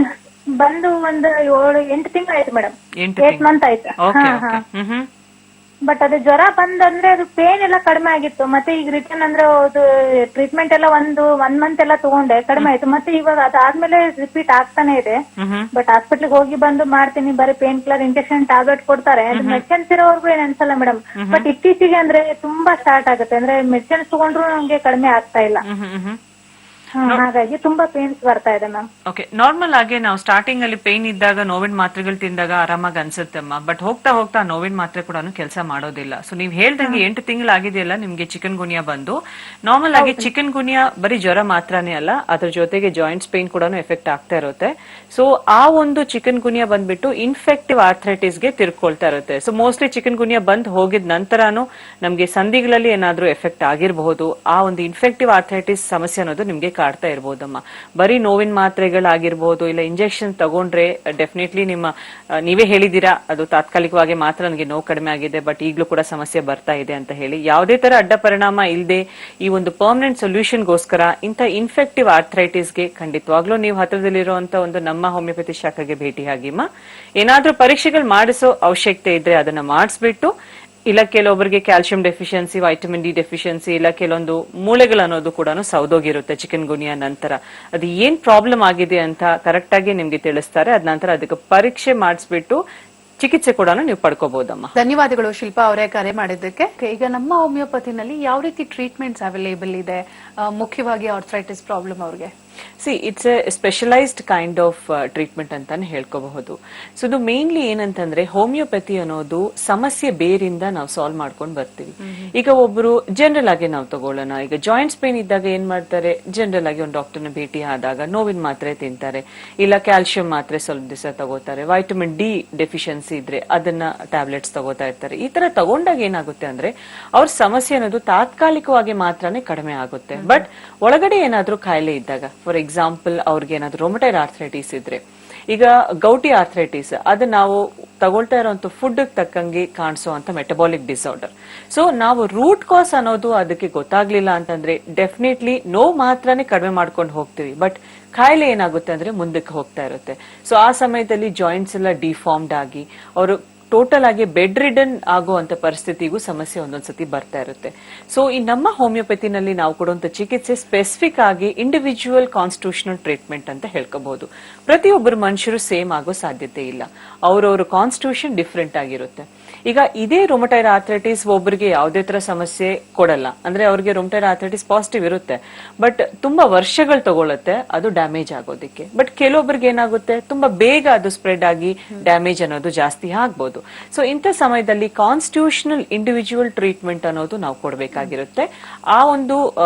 ಬಂದು ಒಂದು 7-8 ತಿಂಗಳಾಯ್ತು ಮೇಡಮ್. 8 ಮಂತ್ ಆಯ್ತು. ಬಟ್ ಅದು ಜ್ವರ ಬಂದಂದ್ರೆ ಅದು ಪೇನ್ ಎಲ್ಲ ಕಡಿಮೆ ಆಗಿತ್ತು. ಮತ್ತೆ ಈಗ ರಿಟರ್ನ್ ಅಂದ್ರೆ ಅದು ಟ್ರೀಟ್ಮೆಂಟ್ ಎಲ್ಲ 1 ಮಂತ್ ಎಲ್ಲ ತಗೊಂಡೆ, ಕಡಿಮೆ ಆಯ್ತು. ಮತ್ತೆ ಇವಾಗ ಅದಾದ್ಮೇಲೆ ರಿಪೀಟ್ ಆಗ್ತಾನೆ ಇದೆ. ಬಟ್ ಹಾಸ್ಪಿಟ್ಲಿಗೆ ಹೋಗಿ ಬಂದು ಮಾಡ್ತೀನಿ, ಬರೀ ಪೇನ್ ಕಿಲ್ಲರ್ ಇಂಜೆಕ್ಷನ್ ಟ್ಯಾಬ್ಲೆಟ್ ಕೊಡ್ತಾರೆ. ಅದು ಮೆಡಿಸಿನ್ಸ್ ಇರೋವರೆಗೂ ಏನ್ ಅನ್ಸಲ್ಲ ಮೇಡಮ್. ಬಟ್ ಇತ್ತೀಚೆಗೆ ಅಂದ್ರೆ ತುಂಬಾ ಸ್ಟಾರ್ಟ್ ಆಗುತ್ತೆ. ಅಂದ್ರೆ ಮೆಡಿಸಿನ್ಸ್ ತಗೊಂಡ್ರು ನಮ್ಗೆ ಕಡಿಮೆ ಆಗ್ತಾ ಇಲ್ಲ. ಹಾಗಾಗಿ ತುಂಬಾ ಪೇನ್ಸ್ ಬರ್ತಾ ಇದೆ ಮ್ಯಾಮ್. ಓಕೆ, ನಾರ್ಮಲ್ ಆಗಿ ನಾವು ಸ್ಟಾರ್ಟಿಂಗ್ ಅಲ್ಲಿ ಪೇನ್ ಇದ್ದಾಗ ನೋವಿನ ಮಾತ್ರೆಗಳು ತಿಂದಾಗ ಆರಾಮಾಗಿ ಅನ್ಸುತ್ತಮ್ಮ. ಬಟ್ ಹೋಗ್ತಾ ಹೋಗ್ತಾ ನೋವಿನ ಮಾತ್ರೆ ಕೂಡ ಕೆಲಸ ಮಾಡೋದಿಲ್ಲ. ಸೊ ನೀವ್ ಹೇಳ್ದಂಗೆ 8 ತಿಂಗಳಾಗಿದೆಯಲ್ಲ ನಿಮ್ಗೆ ಚಿಕನ್ ಗುನ್ಯಾ ಬಂದು. ನಾರ್ಮಲ್ ಆಗಿ ಚಿಕನ್ ಗುನ್ಯಾ ಬರೀ ಜ್ವರ ಮಾತ್ರನೇ ಅಲ್ಲ, ಅದ್ರ ಜೊತೆಗೆ ಜಾಯಿಂಟ್ಸ್ ಪೇನ್ ಕೂಡ ಎಫೆಕ್ಟ್ ಆಗ್ತಾ ಇರುತ್ತೆ. ಸೊ ಆ ಒಂದು ಚಿಕನ್ ಗುನ್ಯಾ ಬಂದ್ಬಿಟ್ಟು ಇನ್ಫೆಕ್ಟಿವ್ ಆರ್ಥ್ರೈಟಿಸ್ ಗೆ ತಿರ್ಕೊಳ್ತಾ ಇರುತ್ತೆ. ಸೊ ಮೋಸ್ಟ್ಲಿ ಚಿಕನ್ ಗುನ್ಯಾ ಬಂದ್ ಹೋಗಿದ ನಂತರನು ನಮ್ಗೆ ಸಂಧಿಗಳಲ್ಲಿ ಏನಾದ್ರೂ ಎಫೆಕ್ಟ್ ಆಗಿರಬಹುದು. ಆ ಒಂದು ಇನ್ಫೆಕ್ಟಿವ್ ಆರ್ಥ್ರೈಟಿಸ್ ಸಮಸ್ಯೆ ಅನ್ನೋದು ನಿಮ್ಗೆ ಕಾಡ್ತಾ ಇರ್ಬೋದಮ್ಮ. ಬರೀ ನೋವಿನ ಮಾತ್ರೆಗಳಾಗಿರ್ಬೋದು ಇಲ್ಲ ಇಂಜೆಕ್ಷನ್ ತಗೊಂಡ್ರೆ ಡೆಫಿನೆಟ್ಲಿ ನೀವೇ ಹೇಳಿದೀರಾ ಅದು ತಾತ್ಕಾಲಿಕವಾಗಿ ಮಾತ್ರ ನನಗೆ ನೋವು ಕಡಿಮೆ ಆಗಿದೆ, ಬಟ್ ಈಗಲೂ ಕೂಡ ಸಮಸ್ಯೆ ಬರ್ತಾ ಇದೆ ಅಂತ ಹೇಳಿ. ಯಾವುದೇ ತರ ಅಡ್ಡ ಪರಿಣಾಮ ಇಲ್ಲದೆ ಈ ಒಂದು ಪರ್ಮನೆಂಟ್ ಸೊಲ್ಯೂಷನ್ಗೋಸ್ಕರ ಇಂಥ ಇನ್ಫೆಕ್ಟಿವ್ ಆರ್ಥ್ರೈಟಿಸ್ಗೆ ಖಂಡಿತವಾಗ್ಲೂ ನೀವು ಹತ್ರದಲ್ಲಿರುವಂತ ಒಂದು ನಮ್ಮ ಹೋಮಿಯೋಪತಿ ಶಾಖೆಗೆ ಭೇಟಿಯಾಗಿಮ್ಮ. ಏನಾದ್ರೂ ಪರೀಕ್ಷೆಗಳು ಮಾಡಿಸೋ ಅವಶ್ಯಕತೆ ಇದ್ರೆ ಅದನ್ನ ಮಾಡಿಸ್ಬಿಟ್ಟು, ಇಲ್ಲ ಕೆಲವೊಬ್ಬರಿಗೆ calcium deficiency, vitamin D deficiency, ಇಲ್ಲ ಕೆಲವೊಂದು ಮೂಳೆಗಳು ಅನ್ನೋದು ಕೂಡ ಸೌದೋಗಿರುತ್ತೆ ಚಿಕನ್ ಗುನ್ಯಾ ನಂತರ. ಅದು ಏನ್ ಪ್ರಾಬ್ಲಮ್ ಆಗಿದೆ ಅಂತ ಕರೆಕ್ಟ್ ಆಗಿ ನಿಮ್ಗೆ ತಿಳಿಸ್ತಾರೆ. ಅದ ನಂತರ ಅದಕ್ಕೆ ಪರೀಕ್ಷೆ ಮಾಡಿಸ್ಬಿಟ್ಟು ಚಿಕಿತ್ಸೆ ಕೂಡ ನೀವು ಪಡ್ಕೋಬಹುದಮ್ಮ. ಧನ್ಯವಾದಗಳು ಶಿಲ್ಪಾ ಅವರೇ ಕರೆ ಮಾಡಿದ್ದಕ್ಕೆ. ಈಗ ನಮ್ಮ ಹೋಮಿಯೋಪತಿನಲ್ಲಿ ಯಾವ ರೀತಿ ಟ್ರೀಟ್ಮೆಂಟ್ಸ್ ಅವೈಲೇಬಲ್ ಇದೆ, ಮುಖ್ಯವಾಗಿ ಆರ್ಥ್ರೈಟಿಸ್ ಪ್ರಾಬ್ಲಮ್ ಅವ್ರಿಗೆ? It's A specialised kind of treatment ಅಂತಾನೆ ಹೇಳ್ಕೋಬಹುದು. ಸೊ ಇದು ಮೇನ್ಲಿ ಏನಂತಂದ್ರೆ ಹೋಮಿಯೋಪತಿ ಅನ್ನೋದು ಸಮಸ್ಯೆ ಬೇರಿಂದ ನಾವು ಸಾಲ್ವ್ ಮಾಡ್ಕೊಂಡು ಬರ್ತೀವಿ. ಈಗ ಒಬ್ರು ಜನರಲ್ ಆಗಿ ನಾವು ತಗೊಳ್ಳೋಣ, ಈಗ ಜಾಯಿಂಟ್ಸ್ ಪೇನ್ ಇದ್ದಾಗ ಏನ್ ಮಾಡ್ತಾರೆ, ಜನರಲ್ ಆಗಿ ಒಂದು ಡಾಕ್ಟರ್ನ ಭೇಟಿ ಆದಾಗ ನೋವಿನ ಮಾತ್ರೆ ತಿಂತಾರೆ, ಇಲ್ಲ ಕ್ಯಾಲ್ಸಿಯಂ ಮಾತ್ರೆ ಸ್ವಲ್ಪ ದಿವಸ ತಗೋತಾರೆ, ವೈಟಮಿನ್ ಡಿ ಡೆಫಿಷಿಯನ್ಸಿ ಇದ್ರೆ ಅದನ್ನ ಟ್ಯಾಬ್ಲೆಟ್ಸ್ ತಗೋತಾ ಇರ್ತಾರೆ. ಈ ತರ ತಗೊಂಡಾಗ ಏನಾಗುತ್ತೆ ಅಂದ್ರೆ ಅವ್ರ ಸಮಸ್ಯೆ ಅನ್ನೋದು ತಾತ್ಕಾಲಿಕವಾಗಿ ಮಾತ್ರನೇ ಕಡಿಮೆ ಆಗುತ್ತೆ. ಬಟ್ ಒಳಗಡೆ ಏನಾದ್ರೂ ಕಾಯಿಲೆ ಇದ್ದಾಗ, ಫಾರ್ ಎಕ್ಸಾಂಪಲ್ ಅವ್ರಿಗೆ ಏನಾದ್ರು ರೊಮಟೈಡ್ ಆರ್ಥ್ರೈಟಿಸ್ ಇದ್ರೆ, ಈಗ ಗೌಟಿ ಆರ್ಥ್ರೈಟಿಸ್ ಅದು ನಾವು ತಗೊಳ್ತಾ ಇರೋಂಥ ಫುಡ್ ತಕ್ಕಂಗೆ ಕಾಣಿಸುವಂತ ಮೆಟಬಾಲಿಕ್ ಡಿಸಾರ್ಡರ್. ಸೊ ನಾವು ರೂಟ್ ಕಾಸ್ ಅನ್ನೋದು ಅದಕ್ಕೆ ಗೊತ್ತಾಗ್ಲಿಲ್ಲ ಅಂತಂದ್ರೆ ಡೆಫಿನೆಟ್ಲಿ ನೋವು ಮಾತ್ರನೇ ಕಡಿಮೆ ಮಾಡ್ಕೊಂಡು ಹೋಗ್ತೀವಿ, ಬಟ್ ಕಾಯಿಲೆ ಏನಾಗುತ್ತೆ ಅಂದ್ರೆ ಮುಂದಕ್ಕೆ ಹೋಗ್ತಾ ಇರುತ್ತೆ. ಸೊ ಆ ಸಮಯದಲ್ಲಿ ಜಾಯಿಂಟ್ಸ್ ಎಲ್ಲ ಡಿಫಾರ್ಮ್ಡ್ ಆಗಿ ಅವರು ಟೋಟಲ್ ಆಗಿ ಬೆಡ್ ರಿಡನ್ ಆಗುವಂತ ಪರಿಸ್ಥಿತಿಗೂ ಸಮಸ್ಯೆ ಒಂದೊಂದ್ಸತಿ ಬರ್ತಾ ಇರುತ್ತೆ. ಸೊ ಈ ನಮ್ಮ ಹೋಮಿಯೋಪತಿನಲ್ಲಿ ನಾವು ಕೊಡುವಂತ ಚಿಕಿತ್ಸೆ ಸ್ಪೆಸಿಫಿಕ್ ಆಗಿ ಇಂಡಿವಿಜುವಲ್ ಕಾನ್ಸ್ಟಿಟ್ಯೂಷನಲ್ ಟ್ರೀಟ್ಮೆಂಟ್ ಅಂತ ಹೇಳ್ಕೋಬಹುದು. ಪ್ರತಿಯೊಬ್ಬರು ಮನುಷ್ಯರು ಸೇಮ್ ಆಗೋ ಸಾಧ್ಯತೆ ಇಲ್ಲ, ಅವ್ರವ್ರ ಕಾನ್ಸ್ಟಿಟ್ಯೂಷನ್ ಡಿಫ್ರೆಂಟ್ ಆಗಿರುತ್ತೆ. ಈಗ ಇದೇ ರೊಮಟೈಡ್ ಆರ್ಥ್ರೈಟಿಸ್ ಒಬ್ಬರಿಗೆ ಯಾವುದೇ ತರ ಸಮಸ್ಯೆ ಕೊಡಲ್ಲ, ಅಂದ್ರೆ ಅವ್ರಿಗೆ ರೊಮಟೈಡ್ ಆರ್ಥ್ರೈಟಿಸ್ ಪಾಸಿಟಿವ್ ಇರುತ್ತೆ, ಬಟ್ ತುಂಬಾ ವರ್ಷಗಳು ತಗೊಳುತ್ತೆ ಅದು ಡ್ಯಾಮೇಜ್ ಆಗೋದಿಕ್ಕೆ. ಬಟ್ ಕೆಲವೊಬ್ಬರಿಗೆ ಏನಾಗುತ್ತೆ, ತುಂಬಾ ಬೇಗ ಅದು ಸ್ಪ್ರೆಡ್ ಆಗಿ ಡ್ಯಾಮೇಜ್ ಅನ್ನೋದು ಜಾಸ್ತಿ ಆಗ್ಬೋದು. ಸೊ ಇಂಥ ಸಮಯದಲ್ಲಿ ಕಾನ್ಸ್ಟಿಟ್ಯೂಷನಲ್ ಇಂಡಿವಿಜುವಲ್ ಟ್ರೀಟ್ಮೆಂಟ್ ಅನ್ನೋದು ನಾವು ಕೊಡಬೇಕಾಗಿರುತ್ತೆ. ಆ ಒಂದು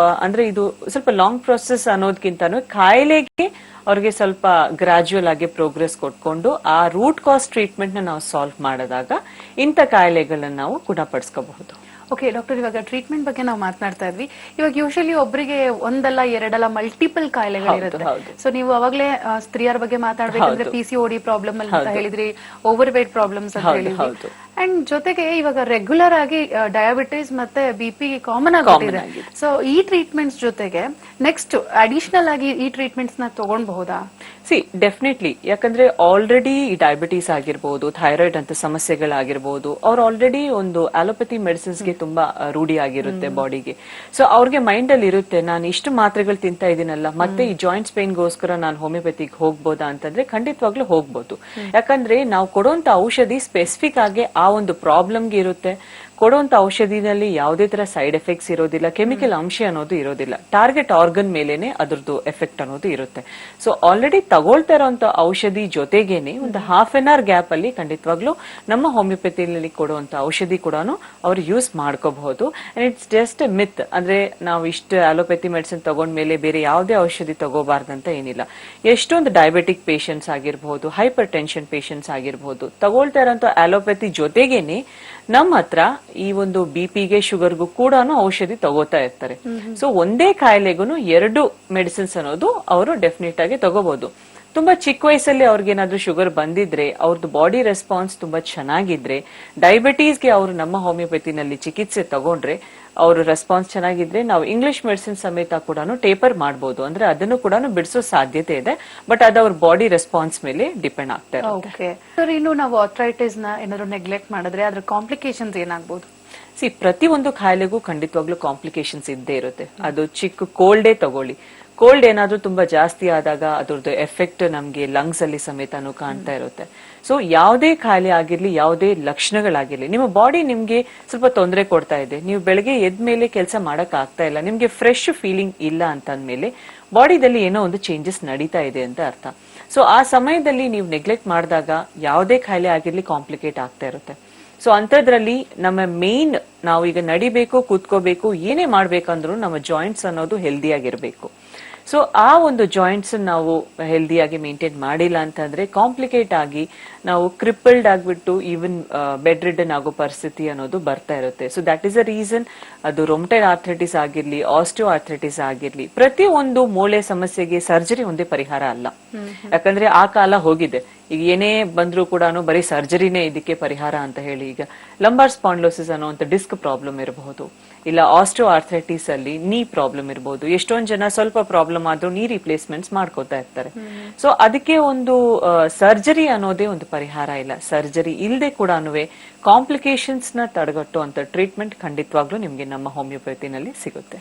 ಅಂದ್ರೆ ಇದು ಸ್ವಲ್ಪ ಲಾಂಗ್ ಪ್ರೊಸೆಸ್ ಅನ್ನೋದಕ್ಕಿಂತನೂ ಕಾಯಿಲೆಗೆ ಅವ್ರಿಗೆ ಸ್ವಲ್ಪ ಗ್ರಾಜುವಲ್ ಆಗಿ ಪ್ರೋಗ್ರೆಸ್ ಕೊಟ್ಕೊಂಡು ಆ ರೂಟ್ ಕಾಸ್ ಟ್ರೀಟ್ಮೆಂಟ್ ನ ನಾವು ಸಾಲ್ವ್ ಮಾಡಿದಾಗ ಇಂಥ ಕಾಯಿಲೆಗಳನ್ನ ನಾವು ಗುಣಪಡಿಸ್ಕೋಬಹುದು. ಓಕೆ ಡಾಕ್ಟರ್, ಇವಾಗ ಟ್ರೀಟ್ಮೆಂಟ್ ಬಗ್ಗೆ ನಾವು ಮಾತನಾಡ್ತಾ ಇದ್ವಿ. ಇವಾಗ ಯೂಶಲಿ ಒಬ್ಬರಿಗೆ ಒಂದಲ್ಲ ಎರಡಲ್ಲ ಮಲ್ಟಿಪಲ್ ಕಾಯಿಲೆಗಳಿರುತ್ತೆ. ಸೊ ನೀವು ಅವಾಗಲೇ ಸ್ತ್ರೀಯರ ಬಗ್ಗೆ ಮಾತಾಡ್ಬೇಕಂದ್ರೆ PCOD ಪ್ರಾಬ್ಲಮ್ ಅಂತ ಹೇಳಿದ್ರಿ, ಓವರ್ ವೇಟ್ ಪ್ರಾಬ್ಲಮ್ಸ್ ಅಂತ ಹೇಳಿದ್ರಿ, ಅಂಡ್ ಜೊತೆಗೆ ಇವಾಗ ರೆಗ್ಯುಲರ್ ಆಗಿ ಡಯಾಬಿಟಿಸ್ ಮತ್ತೆ BP ಕಾಮನ್ ಆಗಿದೆ. ಸೊ ಈ ಟ್ರೀಟ್ಮೆಂಟ್ಸ್ ಜೊತೆಗೆ ನೆಕ್ಸ್ಟ್ ಅಡಿಷನಲ್ ಆಗಿ ಈ ಟ್ರೀಟ್ಮೆಂಟ್ಸ್ ನ ತಗೊಳ್ಬಹುದಾ? ಡೆಫಿನೆಟ್ಲಿ, ಯಾಕಂದ್ರೆ ಆಲ್ರೆಡಿ ಡಯಾಬಿಟೀಸ್ ಆಗಿರ್ಬೋದು, ಥೈರಾಯ್ಡ್ ಅಂತ ಸಮಸ್ಯೆಗಳಾಗಿರ್ಬೋದು, ಅವ್ರು ಆಲ್ರೆಡಿ ಒಂದು ಅಲೋಪತಿ ಮೆಡಿಸಿನ್ಸ್ ಗೆ ತುಂಬಾ ರೂಢಿ ಆಗಿರುತ್ತೆ ಬಾಡಿಗೆ. ಸೊ ಅವ್ರಿಗೆ ಮೈಂಡ್ ಅಲ್ಲಿ ಇರುತ್ತೆ, ನಾನು ಇಷ್ಟು ಮಾತ್ರೆಗಳು ತಿಂತಾ ಇದೀನಲ್ಲ, ಮತ್ತೆ ಈ ಜಾಯಿಂಟ್ಸ್ ಪೇನ್ ಗೋಸ್ಕರ ನಾನು ಹೋಮಿಯೋಪತಿಗೆ ಹೋಗ್ಬೋದಾ ಅಂತಂದ್ರೆ ಖಂಡಿತವಾಗ್ಲೂ ಹೋಗ್ಬೋದು. ಯಾಕಂದ್ರೆ ನಾವು ಕೊಡುವಂತ ಔಷಧಿ ಸ್ಪೆಸಿಫಿಕ್ ಆಗಿ ಆ ಒಂದು ಪ್ರಾಬ್ಲಮ್ಗೆ ಇರುತ್ತೆ. ಕೊಡುವಂತ ಔಷಧಿನಲ್ಲಿ ಯಾವುದೇ ತರ ಸೈಡ್ ಎಫೆಕ್ಟ್ಸ್ ಇರೋದಿಲ್ಲ, ಕೆಮಿಕಲ್ ಅಂಶ ಅನ್ನೋದು ಇರೋದಿಲ್ಲ, ಟಾರ್ಗೆಟ್ ಆರ್ಗನ್ ಮೇಲೇನೆ ಅದ್ರದ್ದು ಎಫೆಕ್ಟ್ ಅನ್ನೋದು ಇರುತ್ತೆ. ಸೊ ಆಲ್ರೆಡಿ ತಗೊಳ್ತಾ ಇರೋಂತ ಔಷಧಿ ಜೊತೆಗೇನೆ ಒಂದು ಹಾಫ್ ಅನ್ ಅವರ್ ಗ್ಯಾಪ್ ಅಲ್ಲಿ ಖಂಡಿತವಾಗ್ಲೂ ನಮ್ಮ ಹೋಮಿಯೋಪತಿನಲ್ಲಿ ಕೊಡುವಂತ ಔಷಧಿ ಕೂಡ ಅವ್ರು ಯೂಸ್ ಮಾಡ್ಕೋಬಹುದು. ಅಂಡ್ ಇಟ್ಸ್ ಜಸ್ಟ್ ಮಿತ್, ಅಂದ್ರೆ ನಾವು ಇಷ್ಟು ಅಲೋಪತಿ ಮೆಡಿಸಿನ್ ತಗೊಂಡ್ಮೇಲೆ ಬೇರೆ ಯಾವುದೇ ಔಷಧಿ ತಗೋಬಾರ್ದಂತ ಏನಿಲ್ಲ. ಎಷ್ಟೊಂದು ಡಯಾಬಿಟಿಕ್ ಪೇಷಂಟ್ಸ್ ಆಗಿರ್ಬಹುದು, ಹೈಪರ್ ಟೆನ್ಷನ್ ಪೇಷಂಟ್ಸ್ ಆಗಿರ್ಬಹುದು, ತಗೊಳ್ತಾ ಇರೋಂತ ಅಲೋಪತಿ ಜೊತೆಗೇನೆ ನಮ್ಮ ಹತ್ರ ಈ ಒಂದು BP-ಗೆ ಶುಗರ್ಗೂ ಕೂಡ ಔಷಧಿ ತಗೋತಾ ಇರ್ತಾರೆ. ಸೊ ಒಂದೇ ಕಾಯಿಲೆಗೂ 2 ಮೆಡಿಸಿನ್ಸ್ ಅನ್ನೋದು ಅವರು ಡೆಫಿನೆಟ್ ಆಗಿ ತಗೋಬಹುದು. ತುಂಬಾ ಚಿಕ್ಕ ವಯಸ್ಸಲ್ಲಿ ಅವ್ರಿಗೇನಾದ್ರೂ ಶುಗರ್ ಬಂದಿದ್ರೆ, ಅವ್ರದ್ದು ಬಾಡಿ ರೆಸ್ಪಾನ್ಸ್ ತುಂಬಾ ಚೆನ್ನಾಗಿದ್ರೆ, ಡಯಾಬಿಟೀಸ್ಗೆ ಅವರು ನಮ್ಮ ಹೋಮಿಯೋಪತಿನಲ್ಲಿ ಚಿಕಿತ್ಸೆ ತಗೊಂಡ್ರೆ ಅವ್ರ ರೆಸ್ಪಾನ್ಸ್ ಚೆನ್ನಾಗಿದ್ರೆ ನಾವು ಇಂಗ್ಲಿಷ್ ಮೆಡಿಸಿನ್ ಸಮೇತ ಕೂಡ ಟೇಪರ್ ಮಾಡಬಹುದು. ಅಂದ್ರೆ ಅದನ್ನು ಕೂಡ ಬಿಡಿಸೋ ಸಾಧ್ಯತೆ ಇದೆ, ಬಟ್ ಅದು ಅವ್ರ ಬಾಡಿ ರೆಸ್ಪಾನ್ಸ್ ಮೇಲೆ ಡಿಪೆಂಡ್ ಆಗ್ತಾ ಇರುತ್ತೆ. ಇನ್ನು ನಾವು ಆರ್ಥ್ರೈಟಿಸ್ ನ ಏನಾದ್ರು ನೆಗ್ಲೆಕ್ಟ್ ಮಾಡಿದ್ರೆ ಅದ್ರ ಕಾಂಪ್ಲಿಕೇಶನ್ಸ್ ಏನಾಗಬಹುದು? ಪ್ರತಿ ಒಂದು ಕಾಯಿಲೆಗೂ ಖಂಡಿತವಾಗ್ಲೂ ಕಾಂಪ್ಲಿಕೇಶನ್ಸ್ ಇದ್ದೇ ಇರುತ್ತೆ. ಅದು ಚಿಕ್ಕ ಕೋಲ್ಡೇ ತಗೊಳ್ಳಿ, ಕೋಲ್ಡ್ ಏನಾದ್ರೂ ತುಂಬಾ ಜಾಸ್ತಿ ಆದಾಗ ಅದ್ರದ್ದು ಎಫೆಕ್ಟ್ ನಮ್ಗೆ ಲಂಗ್ಸ್ ಅಲ್ಲಿ ಸಮೇತನೂ ಕಾಣ್ತಾ ಇರುತ್ತೆ. ಸೊ ಯಾವುದೇ ಕಾಯಿಲೆ ಆಗಿರ್ಲಿ, ಯಾವುದೇ ಲಕ್ಷಣಗಳಾಗಿರ್ಲಿ, ನಿಮ್ಮ ಬಾಡಿ ನಿಮ್ಗೆ ಸ್ವಲ್ಪ ತೊಂದರೆ ಕೊಡ್ತಾ ಇದೆ, ನೀವು ಬೆಳಗ್ಗೆ ಎದ್ಮೇಲೆ ಕೆಲಸ ಮಾಡಕ್ ಆಗ್ತಾ ಇಲ್ಲ, ನಿಮ್ಗೆ ಫ್ರೆಶ್ ಫೀಲಿಂಗ್ ಇಲ್ಲ ಅಂತಂದ್ಮೇಲೆ ಬಾಡಿದಲ್ಲಿ ಏನೋ ಒಂದು ಚೇಂಜಸ್ ನಡೀತಾ ಇದೆ ಅಂತ ಅರ್ಥ. ಸೊ ಆ ಸಮಯದಲ್ಲಿ ನೀವು ನೆಗ್ಲೆಕ್ಟ್ ಮಾಡಿದಾಗ ಯಾವುದೇ ಕಾಯಿಲೆ ಆಗಿರ್ಲಿ ಕಾಂಪ್ಲಿಕೇಟ್ ಆಗ್ತಾ ಇರುತ್ತೆ. ಸೊ ಅಂತದ್ರಲ್ಲಿ ನಮ್ಮ ಮೇನ್, ನಾವು ಈಗ ನಡಿಬೇಕು, ಕೂತ್ಕೋಬೇಕು, ಏನೇ ಮಾಡ್ಬೇಕಂದ್ರೂ ನಮ್ಮ ಜಾಯಿಂಟ್ಸ್ ಅನ್ನೋದು ಹೆಲ್ದಿ ಆಗಿರ್ಬೇಕು. ಸೊ ಆ ಒಂದು ಜಾಯಿಂಟ್ಸ್ ನಾವು ಹೆಲ್ದಿಯಾಗಿ ಮೇಂಟೈನ್ ಮಾಡಿಲ್ಲ ಅಂತಂದ್ರೆ ಕಾಂಪ್ಲಿಕೇಟ್ ಆಗಿ ನಾವು ಕ್ರಿಪಲ್ಡ್ ಆಗ್ಬಿಟ್ಟು ಈವನ್ ಬೆಡ್ ರಿಡನ್ ಆಗೋ ಪರಿಸ್ಥಿತಿ ಅನ್ನೋದು ಬರ್ತಾ ಇರುತ್ತೆ. So that is a reason ಅದು ರೊಮಟೈಡ್ ಆರ್ಥ್ರೈಟಿಸ್ ಆಗಿರ್ಲಿ, ಆಸ್ಟಿಯೋ ಆರ್ಥ್ರೈಟಿಸ್ ಆಗಿರ್ಲಿ, ಪ್ರತಿ ಒಂದು ಮೂಳೆ ಸಮಸ್ಯೆಗೆ ಸರ್ಜರಿ ಒಂದೇ ಪರಿಹಾರ ಅಲ್ಲ. ಯಾಕಂದ್ರೆ ಆ ಕಾಲ ಹೋಗಿದೆ. ಈಗ ಏನೇ ಬಂದ್ರೂ ಕೂಡ ಬರೀ ಸರ್ಜರಿನೇ ಇದಕ್ಕೆ ಪರಿಹಾರ ಅಂತ ಹೇಳಿ, ಈಗ ಲಂಬಾರ್ ಸ್ಪಾಂಡ್ಲೋಸಿಸ್ ಅನ್ನುವಂತ ಡಿಸ್ಕ್ ಪ್ರಾಬ್ಲಮ್ ಇರಬಹುದು, ಇಲ್ಲ ಆಸ್ಟಿಯೋ ಆರ್ಥ್ರೈಟಿಸ್ ಅಲ್ಲಿ ನೀ ಪ್ರಾಬ್ಲಮ್ ಇರಬಹುದು. ಎಷ್ಟೊಂದ್ ಜನ ಸ್ವಲ್ಪ ಪ್ರಾಬ್ಲಮ್ ಆದ್ರೂ ನೀ ರಿಪ್ಲೇಸ್ಮೆಂಟ್ಸ್ ಮಾಡ್ಕೋತಾ ಇರ್ತಾರೆ. ಸೊ ಅದಕ್ಕೆ ಒಂದು ಸರ್ಜರಿ ಅನ್ನೋದೇ ಒಂದು ಪರಿಹಾರ ಇಲ್ಲ. ಸರ್ಜರಿ ಇಲ್ಲದೆ ಕೂಡ ಕಾಂಪ್ಲಿಕೇಶನ್ಸ್ ನ ತಡೆಗಟ್ಟು ಅಂತ ಟ್ರೀಟ್ಮೆಂಟ್ ಖಂಡಿತವಾಗ್ಲೂ ನಿಮ್ಗೆ ನಮ್ಮ ಹೋಮಿಯೋಪತಿನಲ್ಲಿ ಸಿಗುತ್ತೆ.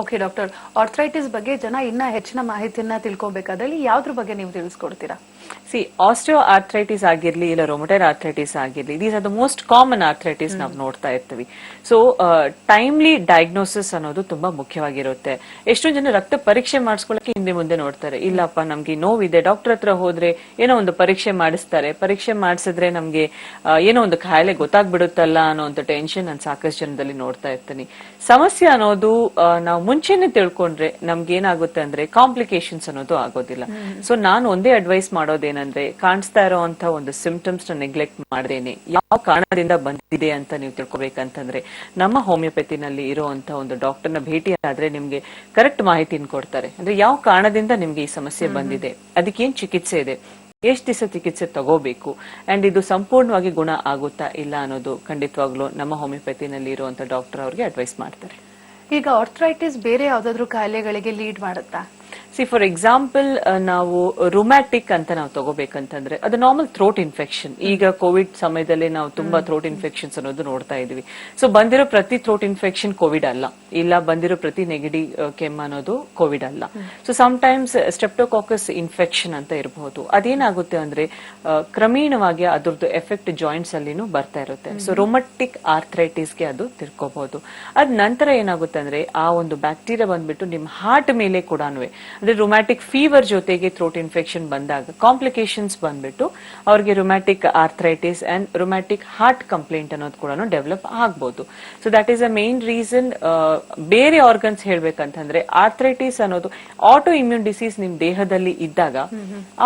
ಓಕೆ ಡಾಕ್ಟರ್, ಆರ್ಥ್ರೈಟಿಸ್ ಬಗ್ಗೆ ಜನ ಇನ್ನ ಹೆಚ್ಚಿನ ಮಾಹಿತಿಯನ್ನ ತಿಳ್ಕೊಬೇಕಾದ್ರೆ ಯಾವ್ದ್ರ ಬಗ್ಗೆ ನೀವು ತಿಳಿಸ್ಕೊಡ್ತೀರಾ? ಆಸ್ಟಿಯೋ ಆರ್ಥ್ರೈಟಿಸ್ ಆಗಿರ್ಲಿ ಇಲ್ಲ ರೊಮಟೈಡ್ ಆರ್ಥ್ರೈಟಿಸ್ ಆಗಿರ್ಲಿ, these are the most common arthritis ನಾವು ನೋಡ್ತಾ ಇರ್ತೀವಿ. ಸೊ ಟೈಮ್ಲಿ ಡಯಾಗ್ನೋಸಿಸ್ ಅನ್ನೋದು ತುಂಬಾ ಮುಖ್ಯವಾಗಿರುತ್ತೆ. ಎಷ್ಟೊಂದು ಜನ ರಕ್ತ ಪರೀಕ್ಷೆ ಮಾಡಿಸ್ಕೊಳ್ಳಕ್ಕೆ ಹಿಂದೆ ಮುಂದೆ ನೋಡ್ತಾರೆ. ಇಲ್ಲಪ್ಪ ನಮ್ಗೆ ನೋವಿದೆ, ಡಾಕ್ಟರ್ ಹತ್ರ ಹೋದ್ರೆ ಏನೋ ಒಂದು ಪರೀಕ್ಷೆ ಮಾಡಿಸ್ತಾರೆ, ಪರೀಕ್ಷೆ ಮಾಡಿಸಿದ್ರೆ ನಮ್ಗೆ ಏನೋ ಒಂದು ಕಾಯಿಲೆ ಗೊತ್ತಾಗ್ಬಿಡುತ್ತಲ್ಲ ಅನ್ನೋ ಒಂದು ಟೆನ್ಷನ್ ನಾನು ಸಾಕಷ್ಟು ಜನದಲ್ಲಿ ನೋಡ್ತಾ ಇರ್ತೀನಿ. ಸಮಸ್ಯೆ ಅನ್ನೋದು ನಾವು ಮುಂಚೆನೆ ತಿಳ್ಕೊಂಡ್ರೆ ನಮ್ಗೆ ಏನಾಗುತ್ತೆ ಅಂದ್ರೆ ಕಾಂಪ್ಲಿಕೇಶನ್ಸ್ ಅನ್ನೋದು ಆಗೋದಿಲ್ಲ. ಸೊ ನಾನು ಒಂದೇ ಅಡ್ವೈಸ್ ಮಾಡೋದೇನಂದ್ರೆ, ಕಾಣಿಸ್ತಾ ಇರೋಂತ ಒಂದು ಸಿಂಪ್ಟಮ್ಸ್ ನ ನೆಗ್ಲೆಕ್ಟ್ ಮಾಡದೇನೆ ಯಾವ ಕಾರಣದಿಂದ ಬಂದಿದೆ ಅಂತ ನೀವು ತಿಳ್ಕೊಬೇಕಂತಂದ್ರೆ ನಮ್ಮ ಹೋಮಿಯೋಪತಿನಲ್ಲಿ ಇರುವಂತ ಒಂದು ಡಾಕ್ಟರ್ ನ ಭೇಟಿ ಆದ್ರೆ ನಿಮ್ಗೆ ಕರೆಕ್ಟ್ ಮಾಹಿತಿನ ಕೊಡ್ತಾರೆ. ಅಂದ್ರೆ ಯಾವ ಕಾರಣದಿಂದ ನಿಮ್ಗೆ ಈ ಸಮಸ್ಯೆ ಬಂದಿದೆ, ಅದಕ್ಕೇನ್ ಚಿಕಿತ್ಸೆ ಇದೆ, ಎಷ್ಟು ದಿವಸ ಚಿಕಿತ್ಸೆ ತಗೋಬೇಕು, ಅಂಡ್ ಇದು ಸಂಪೂರ್ಣವಾಗಿ ಗುಣ ಆಗುತ್ತಾ ಇಲ್ಲ ಅನ್ನೋದು ಖಂಡಿತವಾಗ್ಲೂ ನಮ್ಮ ಹೋಮಿಯೋಪತಿನಲ್ಲಿ ಇರುವಂತ ಡಾಕ್ಟರ್ ಅವ್ರಿಗೆ ಅಡ್ವೈಸ್ ಮಾಡ್ತಾರೆ. ಈಗ ಆರ್ಥ್ರೈಟಿಸ್ ಬೇರೆ ಯಾವ್ದಾದ್ರು ಕಾಯಿಲೆಗಳಿಗೆ ಲೀಡ್ ಮಾಡುತ್ತಾ? ಫಾರ್ ಎಕ್ಸಾಂಪಲ್ ನಾವು ರುಮ್ಯಾಟಿಕ್ ಅಂತ ನಾವು ತಗೋಬೇಕಂತಂದ್ರೆ ಅದು ನಾರ್ಮಲ್ ಥ್ರೋಟ್ ಇನ್ಫೆಕ್ಷನ್. ಈಗ ಕೋವಿಡ್ ಸಮಯದಲ್ಲಿ ನಾವು ತುಂಬಾ ಥ್ರೋಟ್ ಇನ್ಫೆಕ್ಷನ್ಸ್ ಅನ್ನೋದು ನೋಡ್ತಾ ಇದೀವಿ. ಸೊ ಬಂದಿರೋ ಪ್ರತಿ ಥ್ರೋಟ್ ಇನ್ಫೆಕ್ಷನ್ ಕೋವಿಡ್ ಅಲ್ಲ, ಇಲ್ಲ ಬಂದಿರೋ ಪ್ರತಿ ನೆಗಡಿ ಕೆಮ್ಮು ಅನ್ನೋದು ಕೋವಿಡ್ ಅಲ್ಲ. ಸೊ ಸಮ್ಟೈಮ್ಸ್ ಸ್ಟ್ರೆಪ್ಟೋಕಾಕಸ್ ಇನ್ಫೆಕ್ಷನ್ ಅಂತ ಇರಬಹುದು. ಅದೇನಾಗುತ್ತೆ ಅಂದ್ರೆ ಕ್ರಮೇಣವಾಗಿ ಅದ್ರದ್ದು ಎಫೆಕ್ಟ್ ಜಾಯಿಂಟ್ಸ್ ಅಲ್ಲಿನೂ ಬರ್ತಾ ಇರುತ್ತೆ. ಸೊ ರೊಮಟಿಕ್ ಆರ್ಥ್ರೈಟಿಸ್ಗೆ ಅದು ತಿರ್ಕೋಬಹುದು. ಅದ್ ನಂತರ ಏನಾಗುತ್ತೆ ಅಂದ್ರೆ ಆ ಒಂದು ಬ್ಯಾಕ್ಟೀರಿಯಾ ಬಂದ್ಬಿಟ್ಟು ನಿಮ್ ಹಾರ್ಟ್ ಮೇಲೆ ಕೂಡ ಅಂದ್ರೆ ರೊಮ್ಯಾಟಿಕ್ ಫೀವರ್ ಜೊತೆಗೆ ಥ್ರೋಟ್ ಇನ್ಫೆಕ್ಷನ್ ಬಂದಾಗ ಕಾಂಪ್ಲಿಕೇಶನ್ಸ್ ಬಂದ್ಬಿಟ್ಟು ಅವ್ರಿಗೆ romantic arthritis and romantic heart complaint ಅನ್ನೋದು ಕೂಡ ಡೆವಲಪ್ ಆಗ್ಬಹುದು. So that is a main reason. ಬೇರೆ ಆರ್ಗನ್ಸ್ ಹೇಳ್ಬೇಕಂತಂದ್ರೆ ಆರ್ಥ್ರೈಟಿಸ್ ಅನ್ನೋದು ಆಟೋ ಇಮ್ಯೂನ್ ಡಿಸೀಸ್ ನಿಮ್ ದೇಹದಲ್ಲಿ ಇದ್ದಾಗ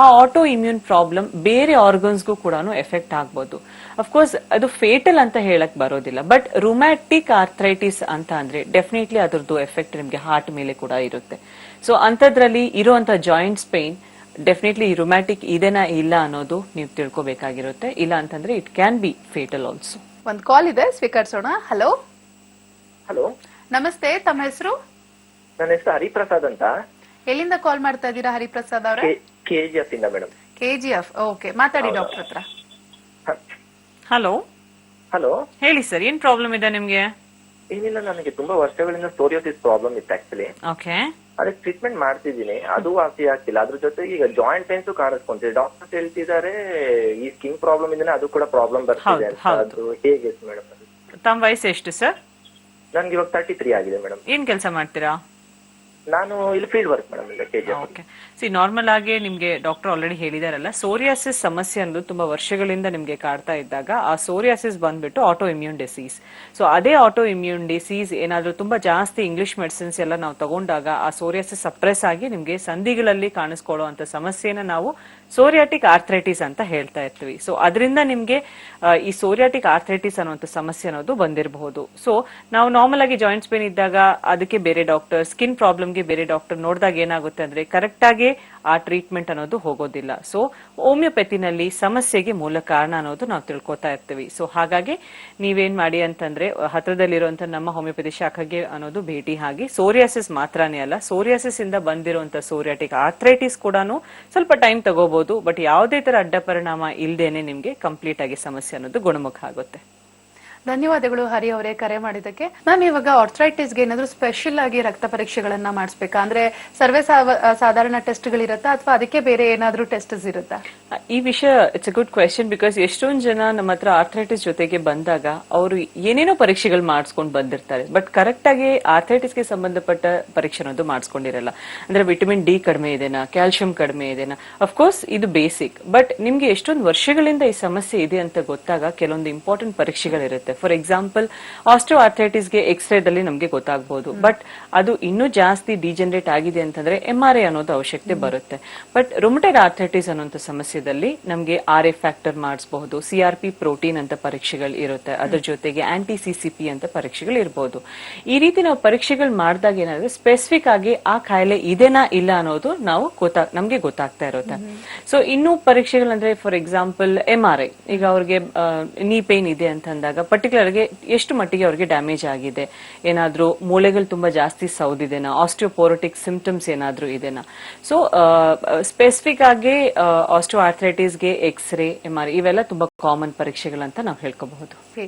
ಆ ಆಟೋ ಇಮ್ಯೂನ್ ಪ್ರಾಬ್ಲಮ್ ಬೇರೆ ಆರ್ಗನ್ಸ್ಗೂ ಕೂಡ ಎಫೆಕ್ಟ್ ಆಗ್ಬಹುದು. ಅಫ್ಕೋರ್ಸ್ ಅದು ಫೇಟಲ್ ಅಂತ ಹೇಳಕ್ ಬರೋದಿಲ್ಲ, ಬಟ್ ರುಮ್ಯಾಟಿಕ್ ಆರ್ಥ್ರೈಟಿಸ್ ಅಂತ ಅಂದ್ರೆ ಡೆಫಿನೆಟ್ಲಿ ಅದರದ್ದು ಎಫೆಕ್ಟ್ ನಿಮ್ಗೆ ಹಾರ್ಟ್ ಮೇಲೆ ಕೂಡ ಇರುತ್ತೆ. ಸೊ ಅಂತದ್ರಲ್ಲಿ ಇರುವಂತ ಜಾಯಿಂಟ್ಸ್ ಪೇನ್ ಡೆಫಿನೆಟ್ಲಿ ರುಮ್ಯಾಟಿಕ್ ಇದೆನಾ ಇಲ್ಲ ಅನ್ನೋದು ನೀವು ತಿಳ್ಕೊಬೇಕಾಗಿರುತ್ತೆ. ಇಲ್ಲ ಅಂತಂದ್ರೆ it can be fatal also. ಒಂದ್ ಕಾಲ್ ಇದೆ, ಸ್ವೀಕರಿಸೋಣ. ಹಲೋ ಹಲೋ, ನಮಸ್ತೆ, ತಮ್ಮ ಹೆಸರು? ನನ್ನ ಹೆಸರು ಹರಿಪ್ರಸಾದ್ ಅಂತ. ಎಲ್ಲಿಂದ ಕಾಲ್ ಮಾಡ್ತಾ ಇದ್ದೀರಾ ಹರಿಪ್ರಸಾದ್ ಅವರೇ? KGF ಇಂದ ಮೇಡಮ್. KGF, ಓಕೆ, ಮಾತಾಡಿ ಡಾಕ್ಟರ್ ಹತ್ರ. ಹಲೋ ಹಲೋ, ಹೇಳಿ ಸರ್, ಏನ್ ಪ್ರಾಬ್ಲಮ್ ಇದೆ ನಿಮ್ಗೆ? ಏನಿಲ್ಲ, ನನಗೆ ತುಂಬಾ ವರ್ಷಗಳಿಂದ ಸೋರಿಯೋಸಿಸ್ ಪ್ರಾಬ್ಲಮ್ ಇತ್ತು ಆಕ್ಚುಲಿ. ಓಕೆ, ಅದಕ್ಕೆ ಟ್ರೀಟ್ಮೆಂಟ್ ಮಾಡ್ತಿದ್ದೀನಿ, ಅದು ವಾಸಿ ಆಗ್ತಿಲ್ಲ. ಅದ್ರ ಜೊತೆಗೆ ಈಗ ಜಾಯಿಂಟ್ ಪೇನ್ಸ್ ಕಾಣಿಸ್ಕೊಂತಿದೆ. ಡಾಕ್ಟರ್ಸ್ ಹೇಳ್ತಿದ್ದಾರೆ ಈ ಸ್ಕಿನ್ ಪ್ರಾಬ್ಲಮ್ ಇಂದಾನೆ ಅದು ಕೂಡ ಪ್ರಾಬ್ಲಮ್ ಬರ್ತಿದೆ ಅಂತ. ಅದು ಹೇಗೆ ಮೇಡಮ್? ತಮ್ಮ ವಯಸ್ಸು ಎಷ್ಟು ಸರ್? ನನ್ಗೆ ಇವಾಗ 33 ಆಗಿದೆ ಮೇಡಮ್. ಏನ್ ಕೆಲಸ ಮಾಡ್ತೀರಾ? ನಾನು ಇಲ್ಲಿ ಫೀಲ್ಡ್ ವರ್ಕ್ ಮೇಡಮ್ ಇಲ್ಲ KGF. ಓಕೆ, ನಾರ್ಮಲ್ ಆಗಿ ನಿಮ್ಗೆ ಡಾಕ್ಟರ್ ಆಲ್ರೆಡಿ ಹೇಳಿದಾರಲ್ಲ, ಸೋರಿಯಾಸಿಸ್ ಸಮಸ್ಯೆ ಅನ್ನೋದು ತುಂಬಾ ವರ್ಷಗಳಿಂದ ನಿಮ್ಗೆ ಕಾಡ್ತಾ ಇದ್ದಾಗ ಆ ಸೋರಿಯಾಸಿಸ್ ಬಂದ್ಬಿಟ್ಟು ಆಟೋ ಇಮ್ಯೂನ್ ಡಿಸೀಸ್. ಸೊ ಅದೇ ಆಟೋ ಇಮ್ಯೂನ್ ಡಿಸೀಸ್ ಏನಾದ್ರೂ ತುಂಬಾ ಜಾಸ್ತಿ ಇಂಗ್ಲಿಷ್ ಮೆಡಿಸಿನ್ಸ್ ಎಲ್ಲ ನಾವು ತಗೊಂಡಾಗ ಆ ಸೋರಿಯಾಸಿಸ್ ಸಪ್ರೆಸ್ ಆಗಿ ನಿಮ್ಗೆ ಸಂಧಿಗಳಲ್ಲಿ ಕಾಣಿಸ್ಕೊಳ್ಳುವಂತ ಸಮಸ್ಯೆನ ನಾವು ಸೋರಿಯಾಟಿಕ್ ಆರ್ಥ್ರೈಟಿಸ್ ಅಂತ ಹೇಳ್ತಾ ಇರ್ತೀವಿ. ಸೊ ಅದರಿಂದ ನಿಮ್ಗೆ ಈ ಸೋರಿಯಾಟಿಕ್ ಆರ್ಥ್ರೈಟಿಸ್ ಅನ್ನುವಂಥ ಸಮಸ್ಯೆ ಅನ್ನೋದು ಬಂದಿರಬಹುದು. ಸೊ ನಾವು ನಾರ್ಮಲ್ ಆಗಿ ಜಾಯಿಂಟ್ಸ್ ಪೇನ್ ಇದ್ದಾಗ ಅದಕ್ಕೆ ಬೇರೆ ಡಾಕ್ಟರ್, ಸ್ಕಿನ್ ಪ್ರಾಬ್ಲಮ್ಗೆ ಬೇರೆ ಡಾಕ್ಟರ್ ನೋಡಿದಾಗ ಏನಾಗುತ್ತೆ ಅಂದ್ರೆ ಕರೆಕ್ಟ್ ಆಗಿ ಆ ಟ್ರೀಟ್ಮೆಂಟ್ ಅನ್ನೋದು ಹೋಗೋದಿಲ್ಲ. ಸೊ ಹೋಮಿಯೋಪತಿನಲ್ಲಿ ಸಮಸ್ಯೆಗೆ ಮೂಲ ಕಾರಣ ಅನ್ನೋದು ನಾವು ತಿಳ್ಕೊತಾ ಇರ್ತೀವಿ. ಸೊ ಹಾಗಾಗಿ ನೀವೇನ್ ಮಾಡಿ ಅಂತಂದ್ರೆ ಹತ್ರದಲ್ಲಿರುವಂತ ನಮ್ಮ ಹೋಮಿಯೋಪತಿ ಶಾಖೆಗೆ ಅನ್ನೋದು ಭೇಟಿ ಆಗಿ ಸೋರಿಯಾಸಿಸ್ ಮಾತ್ರನೇ ಅಲ್ಲ, ಸೋರಿಯಾಸಿಸ್ ಇಂದ ಬಂದಿರುವಂತ ಸೋರಿಯಾಟಿಕ್ ಆರ್ಥ್ರೈಟಿಸ್ ಕೂಡ ಸ್ವಲ್ಪ ಟೈಮ್ ತಗೋಬಹುದು, ಬಟ್ ಯಾವುದೇ ತರ ಅಡ್ಡ ಪರಿಣಾಮ ಇಲ್ದೇನೆ ನಿಮ್ಗೆ ಕಂಪ್ಲೀಟ್ ಆಗಿ ಸಮಸ್ಯೆ ಅನ್ನೋದು ಗುಣಮುಖ ಆಗುತ್ತೆ. ಧನ್ಯವಾದಗಳು ಹರಿ ಅವರೇ ಕರೆ ಮಾಡಿದ್ದಕ್ಕೆ. ಮ್ಯಾಮ್, ಇವಾಗ ಆರ್ಥ್ರೈಟಿಸ್ಗೆ ಏನಾದ್ರು ಸ್ಪೆಷಲ್ ಆಗಿ ರಕ್ತ ಪರೀಕ್ಷೆಗಳನ್ನ ಮಾಡಿಸ್ಬೇಕಾ? ಅಂದ್ರೆ ಸರ್ವೇ ಸಾಧಾರಣ ಟೆಸ್ಟ್ಗಳಿರುತ್ತಾ ಅಥವಾ ಅದಕ್ಕೆ ಬೇರೆ ಏನಾದ್ರೂ ಟೆಸ್ಟ್ಸ್ ಇರುತ್ತಾ? ಈ ವಿಷಯ it's a good question. Because ಎಷ್ಟೊಂದು ಜನ ನಮ್ಮ ಹತ್ರ ಆರ್ಥ್ರೈಟಿಸ್ ಜೊತೆಗೆ ಬಂದಾಗ ಅವರು ಏನೇನೋ ಪರೀಕ್ಷೆಗಳು ಮಾಡಿಸ್ಕೊಂಡು ಬಂದಿರ್ತಾರೆ, ಬಟ್ ಕರೆಕ್ಟ್ ಆಗಿ ಆರ್ಥ್ರೈಟಿಸ್ಗೆ ಸಂಬಂಧಪಟ್ಟ ಪರೀಕ್ಷೆ ಅನ್ನೋದು ಮಾಡಿಸ್ಕೊಂಡಿರಲ್ಲ. ಅಂದ್ರೆ ವಿಟಮಿನ್ ಡಿ ಕಡಿಮೆ ಇದೆನಾ, ಕ್ಯಾಲ್ಸಿಯಂ ಕಡಿಮೆ ಇದೆನಾ, ಅಫ್ಕೋರ್ಸ್ ಇದು ಬೇಸಿಕ್. ಬಟ್ ನಿಮ್ಗೆ ಎಷ್ಟೊಂದು ವರ್ಷಗಳಿಂದ ಈ ಸಮಸ್ಯೆ ಇದೆ ಅಂತ ಗೊತ್ತಾಗ ಕೆಲವೊಂದು ಇಂಪಾರ್ಟೆಂಟ್ ಪರೀಕ್ಷೆಗಳಿರುತ್ತೆ. ಫಾರ್ ಎಕ್ಸಾಂಪಲ್ ಆಸ್ಟಿಯೋ ಆರ್ಥ್ರೈಟಿಸ್ಗೆ ಎಕ್ಸ್ರೇದಲ್ಲಿ ನಮ್ಗೆ ಗೊತ್ತಾಗಬಹುದು, ಬಟ್ ಅದು ಇನ್ನೂ ಜಾಸ್ತಿ ಡಿಜನರೇಟ್ ಆಗಿದೆ ಅಂತಂದ್ರೆ MRI ಅನ್ನೋದು ಅವಶ್ಯಕತೆ ಬರುತ್ತೆ. ಬಟ್ ರುಮಟೈಡ್ ಆರ್ಥ್ರೈಟಿಸ್ ಅನ್ನೋಂಥ ಸಮಸ್ಯೆದಲ್ಲಿ ನಮ್ಗೆ RA ಫ್ಯಾಕ್ಟರ್ ಮಾಡಿಸಬಹುದು, CRP ಪ್ರೋಟೀನ್ ಅಂತ ಪರೀಕ್ಷೆಗಳು ಇರುತ್ತೆ, ಅದ್ರ ಜೊತೆಗೆ CCP ಅಂತ ಪರೀಕ್ಷೆಗಳು ಇರಬಹುದು. ಈ ರೀತಿ ನಾವು ಪರೀಕ್ಷೆಗಳು ಮಾಡಿದಾಗ ಏನಾದ್ರೆ ಸ್ಪೆಸಿಫಿಕ್ ಆಗಿ ಆ ಕಾಯಿಲೆ ಇದೆನಾ ಇಲ್ಲ ಅನ್ನೋದು ನಾವು ನಮ್ಗೆ ಗೊತ್ತಾಗ್ತಾ ಇರುತ್ತೆ. ಸೊ ಇನ್ನೂ ಪರೀಕ್ಷೆಗಳಂದ್ರೆ ಫಾರ್ ಎಕ್ಸಾಂಪಲ್ MRI, ಈಗ ಅವ್ರಿಗೆ ನೀ ಪೇನ್ ಇದೆ ಅಂತ ಅಂದಾಗ ಪರ್ಟಿಕ್ಯುಲರ್ ಆಗಿ ಎಷ್ಟು ಮಟ್ಟಿಗೆ ಅವ್ರಿಗೆ ಡ್ಯಾಮೇಜ್ ಆಗಿದೆ, ಏನಾದ್ರೂ ಮೂಳೆಗಳು ತುಂಬಾ ಜಾಸ್ತಿ ಸೌದಿದೆನಾ, ಆಸ್ಟಿಯೋಪೋರೋಟಿಕ್ ಸಿಂಪ್ಟಮ್ಸ್ ಏನಾದ್ರೂ ಇದೆನಾ. ಸೊ ಸ್ಪೆಸಿಫಿಕ್ ಆಗಿ ಆಸ್ಟಿಯೋ ಆರ್ಥ್ರೈಟಿಸ್ಗೆ ಎಕ್ಸ್ರೇ, MRI ಇವೆಲ್ಲ ತುಂಬಾ ಕಾಮನ್ ಪರೀಕ್ಷೆಗಳಂತ ನಾವು ಹೇಳ್ಕೋಬಹುದು.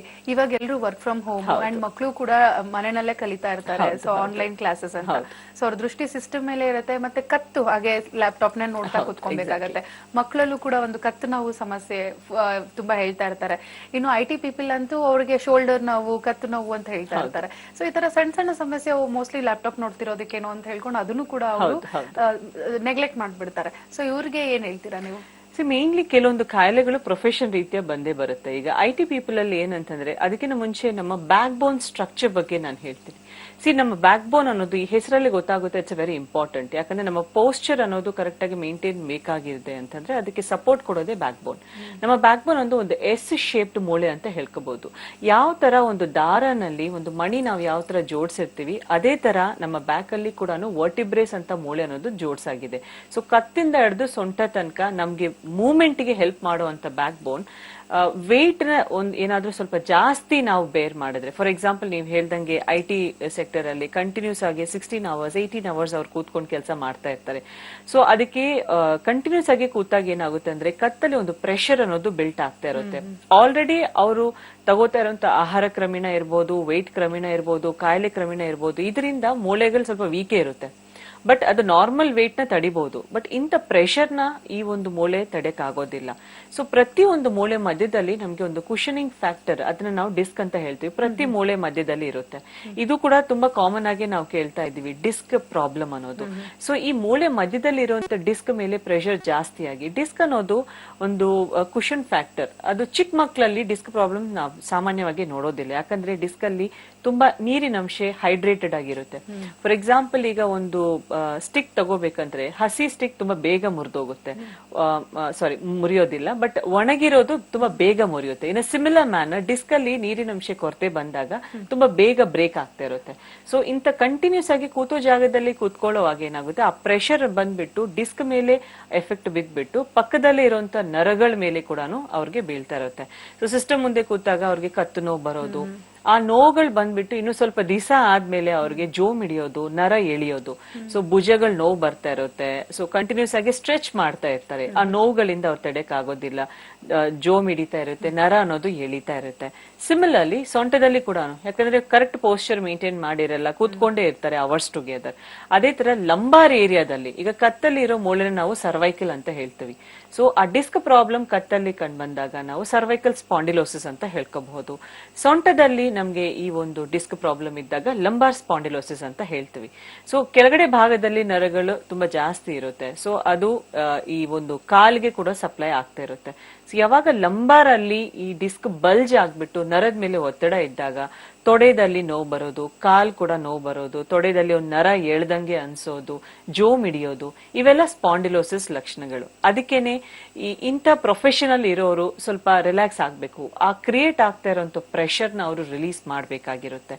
ಇವಾಗ ಎಲ್ಲರೂ ವರ್ಕ್ ಫ್ರಮ್ ಹೋಮ್ ಅಂಡ್ ಮಕ್ಕಳು ಕೂಡ ಮನೆಯಲ್ಲೇ ಕಲಿತಾ ಇರ್ತಾರೆ, ಸೊ ಆನ್ಲೈನ್ ಕ್ಲಾಸಸ್ ಅಂತ. ಸೊ ಅವ್ರ ದೃಷ್ಟಿ ಸಿಸ್ಟಮ್ ಮೇಲೆ ಇರುತ್ತೆ, ಮತ್ತೆ ಕತ್ತು ಹಾಗೆ ಲ್ಯಾಪ್ಟಾಪ್ ನ ನೋಡ್ತಾ ಕುತ್ಕೊಬೇಕಾಗತ್ತೆ. ಮಕ್ಕಳಲ್ಲೂ ಕೂಡ ಒಂದು ಕತ್ತು ನೋವು ಸಮಸ್ಯೆ ತುಂಬಾ ಹೇಳ್ತಾ ಇರ್ತಾರೆ. ಇನ್ನು IT ಪೀಪಲ್ ಅಂತೂ ಅವ್ರಿಗೆ ಶೋಲ್ಡರ್ ನೋವು, ಕತ್ತು ನೋವು ಅಂತ ಹೇಳ್ತಾ ಇರ್ತಾರೆ. ಸೊ ಈ ತರ ಸಣ್ಣ ಸಣ್ಣ ಸಮಸ್ಯೆ ಮೋಸ್ಟ್ಲಿ ಲ್ಯಾಪ್ಟಾಪ್ ನೋಡ್ತಿರೋದಕ್ಕೇನೋ ಅಂತ ಹೇಳ್ಕೊಂಡು ಅದನ್ನು ಕೂಡ ಅವರು ನೆಗ್ಲೆಕ್ಟ್ ಮಾಡ್ಬಿಡ್ತಾರೆ. ಸೊ ಇವ್ರಿಗೆ ಏನ್ ಹೇಳ್ತೀರಾ ನೀವು? ಮೇನ್ಲಿ ಕೆಲವೊಂದು ಕಾಯಿಲೆಗಳು ಪ್ರೊಫೆಷನ್ ರೀತಿಯ ಬಂದೇ ಬರುತ್ತೆ. ಈಗ IT ಪೀಪಲ್ ಅಲ್ಲಿ ಏನಂತಂದ್ರೆ, ಅದಕ್ಕಿಂತ ಮುಂಚೆ ನಮ್ಮ ಬ್ಯಾಕ್ ಬೋನ್ ಸ್ಟ್ರಕ್ಚರ್ ಬಗ್ಗೆ ನಾನು ಹೇಳ್ತೀನಿ. ನಮ್ಮ ಬ್ಯಾಕ್ ಬೋನ್ ಅನ್ನೋದು ಈ ಹೆಸರಲ್ಲಿ ಗೊತ್ತಾಗುತ್ತೆ, ಇಟ್ಸ್ ವೆರಿ ಇಂಪಾರ್ಟೆಂಟ್. ಯಾಕಂದ್ರೆ ನಮ್ಮ ಪೋಸ್ಚರ್ ಅನ್ನೋದು ಕರೆಕ್ಟ್ ಆಗಿ ಮೇಂಟೈನ್ ಬೇಕಾಗಿದೆ ಅಂತಂದ್ರೆ ಅದಕ್ಕೆ ಸಪೋರ್ಟ್ ಕೊಡೋದೇ ಬ್ಯಾಕ್ ಬೋನ್. ನಮ್ಮ ಬ್ಯಾಕ್ ಬೋನ್ ಒಂದು S ಶೇಪ್ಡ್ ಮೂಳೆ ಅಂತ ಹೇಳ್ಕೋಬಹುದು. ಯಾವ ತರ ಒಂದು ದಾರನಲ್ಲಿ ಒಂದು ಮಣಿ ನಾವು ಯಾವ ತರ ಜೋಡಿಸಿರ್ತೀವಿ, ಅದೇ ತರ ನಮ್ಮ ಬ್ಯಾಕ್ ಅಲ್ಲಿ ಕೂಡ ವರ್ಟಿಬ್ರೇಸ್ ಅಂತ ಮೂಳೆ ಅನ್ನೋದು ಜೋಡ್ಸಾಗಿದೆ. ಸೊ ಕತ್ತಿಂದ ಹಿಡಿದು ಸೊಂಟ ತನಕ ನಮ್ಗೆ ಮೂವ್ಮೆಂಟ್ ಗೆ ಹೆಲ್ಪ್ ಮಾಡುವಂತ ಬ್ಯಾಕ್ ಬೋನ್. ವೆಯ್ಟ್ ನ ಏನಾದ್ರೂ ಸ್ವಲ್ಪ ಜಾಸ್ತಿ ನಾವು ಬೇರ್ ಮಾಡಿದ್ರೆ, ಫಾರ್ ಎಕ್ಸಾಂಪಲ್ ನೀವು ಹೇಳ್ದಂಗೆ IT ಸೆಕ್ಟರ್ ಅಲ್ಲಿ ಕಂಟಿನ್ಯೂಸ್ ಆಗಿ 16 hours 18 hours ಅವ್ರು ಕೂತ್ಕೊಂಡು ಕೆಲಸ ಮಾಡ್ತಾ ಇರ್ತಾರೆ. ಸೊ ಅದಕ್ಕೆ ಕಂಟಿನ್ಯೂಸ್ ಆಗಿ ಕೂತಾಗ ಏನಾಗುತ್ತೆ ಅಂದ್ರೆ ಕತ್ತಲ್ಲಿ ಒಂದು ಪ್ರೆಷರ್ ಅನ್ನೋದು ಬಿಲ್ಟ್ ಆಗ್ತಾ ಇರುತ್ತೆ. ಆಲ್ರೆಡಿ ಅವರು ತಗೋತಾ ಇರುವಂತ ಆಹಾರ ಕ್ರಮೇಣ ಇರ್ಬೋದು, ವೆಯ್ಟ್ ಕ್ರಮೇಣ ಇರ್ಬೋದು, ಕಾಯಿಲೆ ಕ್ರಮೇಣ ಇರ್ಬೋದು, ಇದರಿಂದ ಮೂಳೆಗಳು ಸ್ವಲ್ಪ ವೀಕೇ ಇರುತ್ತೆ. ಬಟ್ ಅದು ನಾರ್ಮಲ್ ವೇಟ್ ನ ತಡಿಬಹುದು, ಬಟ್ ಇಂಥ ಪ್ರೆಷರ್ ನ ಈ ಒಂದು ಮೂಳೆ ತಡೆಕಾಗೋದಿಲ್ಲ. ಸೊ ಪ್ರತಿ ಒಂದು ಮೂಳೆ ಮಧ್ಯದಲ್ಲಿ ನಮ್ಗೆ ಒಂದು ಕುಷನಿಂಗ್ ಫ್ಯಾಕ್ಟರ್, ಅದನ್ನ ನಾವು ಡಿಸ್ಕ್ ಅಂತ ಹೇಳ್ತೀವಿ, ಪ್ರತಿ ಮೂಳೆ ಮಧ್ಯದಲ್ಲಿ ಇರುತ್ತೆ. ಇದು ಕೂಡ ತುಂಬಾ ಕಾಮನ್ ಆಗಿ ನಾವು ಕೇಳ್ತಾ ಇದೀವಿ, ಡಿಸ್ಕ್ ಪ್ರಾಬ್ಲಮ್ ಅನ್ನೋದು. ಸೊ ಈ ಮೂಳೆ ಮಧ್ಯದಲ್ಲಿ ಇರುವಂತ ಡಿಸ್ಕ್ ಮೇಲೆ ಪ್ರೆಷರ್ ಜಾಸ್ತಿ ಆಗಿ, ಡಿಸ್ಕ್ ಅನ್ನೋದು ಒಂದು ಕುಷನ್ ಫ್ಯಾಕ್ಟರ್. ಅದು ಚಿಕ್ಕ ಮಕ್ಕಳಲ್ಲಿ ಡಿಸ್ಕ್ ಪ್ರಾಬ್ಲಮ್ ನಾವು ಸಾಮಾನ್ಯವಾಗಿ ನೋಡೋದಿಲ್ಲ, ಯಾಕಂದ್ರೆ ಡಿಸ್ಕ್ ಅಲ್ಲಿ ತುಂಬಾ ನೀರಿನ ಅಂಶ ಹೈಡ್ರೇಟೆಡ್ ಆಗಿರುತ್ತೆ. ಫಾರ್ ಎಕ್ಸಾಂಪಲ್ ಈಗ ಒಂದು ಸ್ಟಿಕ್ ತಗೋಬೇಕಂದ್ರೆ ಹಸಿ ಸ್ಟಿಕ್ ತುಂಬಾ ಬೇಗ ಮುರಿದೋಗುತ್ತೆ, ಮುರಿಯೋದಿಲ್ಲ, ಬಟ್ ಒಣಗಿರೋದು ತುಂಬಾ ಬೇಗ ಮುರಿಯುತ್ತೆ. ಇನ್ ಸಿಮಿಲರ್ ಮ್ಯಾನರ್ ಡಿಸ್ಕ್ ಅಲ್ಲಿ ನೀರಿನ ಅಂಶ ಕೊರತೆ ಬಂದಾಗ ತುಂಬಾ ಬೇಗ ಬ್ರೇಕ್ ಆಗ್ತಾ ಇರುತ್ತೆ. ಸೊ ಇಂತ ಕಂಟಿನ್ಯೂಸ್ ಆಗಿ ಕೂತೋ ಜಾಗದಲ್ಲಿ ಕೂತ್ಕೊಳ್ಳೋವಾಗ ಏನಾಗುತ್ತೆ, ಆ ಪ್ರೆಷರ್ ಬಂದ್ಬಿಟ್ಟು ಡಿಸ್ಕ್ ಮೇಲೆ ಎಫೆಕ್ಟ್ ಬಿದ್ಬಿಟ್ಟು ಪಕ್ಕದಲ್ಲೇ ಇರುವಂತ ನರಗಳ ಮೇಲೆ ಕೂಡ ಅವ್ರಿಗೆ ಬೀಳ್ತಾ ಇರುತ್ತೆ. ಸೊ ಸಿಸ್ಟಮ್ ಮುಂದೆ ಕೂತಾಗ ಅವ್ರಿಗೆ ಕತ್ತು ನೋವು ಬರೋದು, ಆ ನೋವುಗಳು ಬಂದ್ಬಿಟ್ಟು ಇನ್ನು ಸ್ವಲ್ಪ ದಿವಸ ಆದ್ಮೇಲೆ ಅವ್ರಿಗೆ ಜೋಮ್ ಹಿಡಿಯೋದು, ನರ ಎಳಿಯೋದು, ಸೊ ಭುಜಗಳ ನೋವು ಬರ್ತಾ ಇರುತ್ತೆ. ಸೊ ಕಂಟಿನ್ಯೂಸ್ ಆಗಿ ಸ್ಟ್ರೆಚ್ ಮಾಡ್ತಾ ಇರ್ತಾರೆ, ಆ ನೋವುಗಳಿಂದ ಅವ್ರು ತಡೆಕ್ ಆಗೋದಿಲ್ಲ, ಜೋಮ್ ಹಿಡಿತಾ ಇರುತ್ತೆ, ನರ ಅನ್ನೋದು ಎಳಿತಾ ಇರುತ್ತೆ. ಸಿಮಿಲರ್ಲಿ ಸೊಂಟದಲ್ಲಿ ಕೂಡ, ಯಾಕಂದ್ರೆ ಕರೆಕ್ಟ್ ಪೋಸ್ಚರ್ ಮೇಂಟೈನ್ ಮಾಡಿರಲ್ಲ, ಕೂತ್ಕೊಂಡೇ ಇರ್ತಾರೆ ಅವರ್ಸ್ ಟುಗೆದರ್. ಅದೇ ತರ ಲಂಬಾರ್ ಏರಿಯಾದಲ್ಲಿ, ಈಗ ಕತ್ತಲ್ಲಿ ಇರೋ ಮೂಳೆನ ನಾವು ಸರ್ವೈಕಲ್ ಅಂತ ಹೇಳ್ತೀವಿ. ಸೊ ಆ ಡಿಸ್ಕ್ ಪ್ರಾಬ್ಲಮ್ ಕತ್ತಲ್ಲಿ ಕಂಡು ಬಂದಾಗ ನಾವು ಸರ್ವೈಕಲ್ ಸ್ಪಾಂಡಿಲೋಸಿಸ್ ಅಂತ ಹೇಳ್ಕೋಬಹುದು. ಸೊಂಟದಲ್ಲಿ ನಮ್ಗೆ ಈ ಒಂದು ಡಿಸ್ಕ್ ಪ್ರಾಬ್ಲಮ್ ಇದ್ದಾಗ ಲಂಬಾರ್ ಸ್ಪಾಂಡಿಲೋಸಿಸ್ ಅಂತ ಹೇಳ್ತೀವಿ. ಸೊ ಕೆಳಗಡೆ ಭಾಗದಲ್ಲಿ ನರಗಳು ತುಂಬಾ ಜಾಸ್ತಿ ಇರುತ್ತೆ, ಸೊ ಅದು ಈ ಒಂದು ಕಾಲ್ಗೆ ಕೂಡ ಸಪ್ಲೈ ಆಗ್ತಾ ಇರುತ್ತೆ. ಸೊ ಯಾವಾಗ ಲಂಬಾರ್ ಅಲ್ಲಿ ಈ ಡಿಸ್ಕ್ ಬಲ್ಜ್ ಆಗ್ಬಿಟ್ಟು ನರದ ಮೇಲೆ ಒತ್ತಡ ಇದ್ದಾಗ ತೊಡೆದಲ್ಲಿ ನೋವು ಬರೋದು, ಕಾಲ್ ಕೂಡ ನೋವು ಬರೋದು, ತೊಡೆದಲ್ಲಿ ಒಂದು ನರ ಎಳ್ದಂಗೆ ಅನ್ಸೋದು, ಜೋಮ್ ಹಿಡಿಯೋದು, ಇವೆಲ್ಲ ಸ್ಪಾಂಡಿಲೋಸಿಸ್ ಲಕ್ಷಣಗಳು. ಅದಕ್ಕೇನೆ ಇಂಥ ಪ್ರೊಫೆಷನಲ್ ಇರೋರು ಸ್ವಲ್ಪ ರಿಲ್ಯಾಕ್ಸ್ ಆಗ್ಬೇಕು, ಆ ಕ್ರಿಯೇಟ್ ಆಗ್ತಾ ಇರೋಂಥ ಪ್ರೆಷರ್ ನ ಅವರು ರಿಲೀಸ್ ಮಾಡ್ಬೇಕಾಗಿರುತ್ತೆ.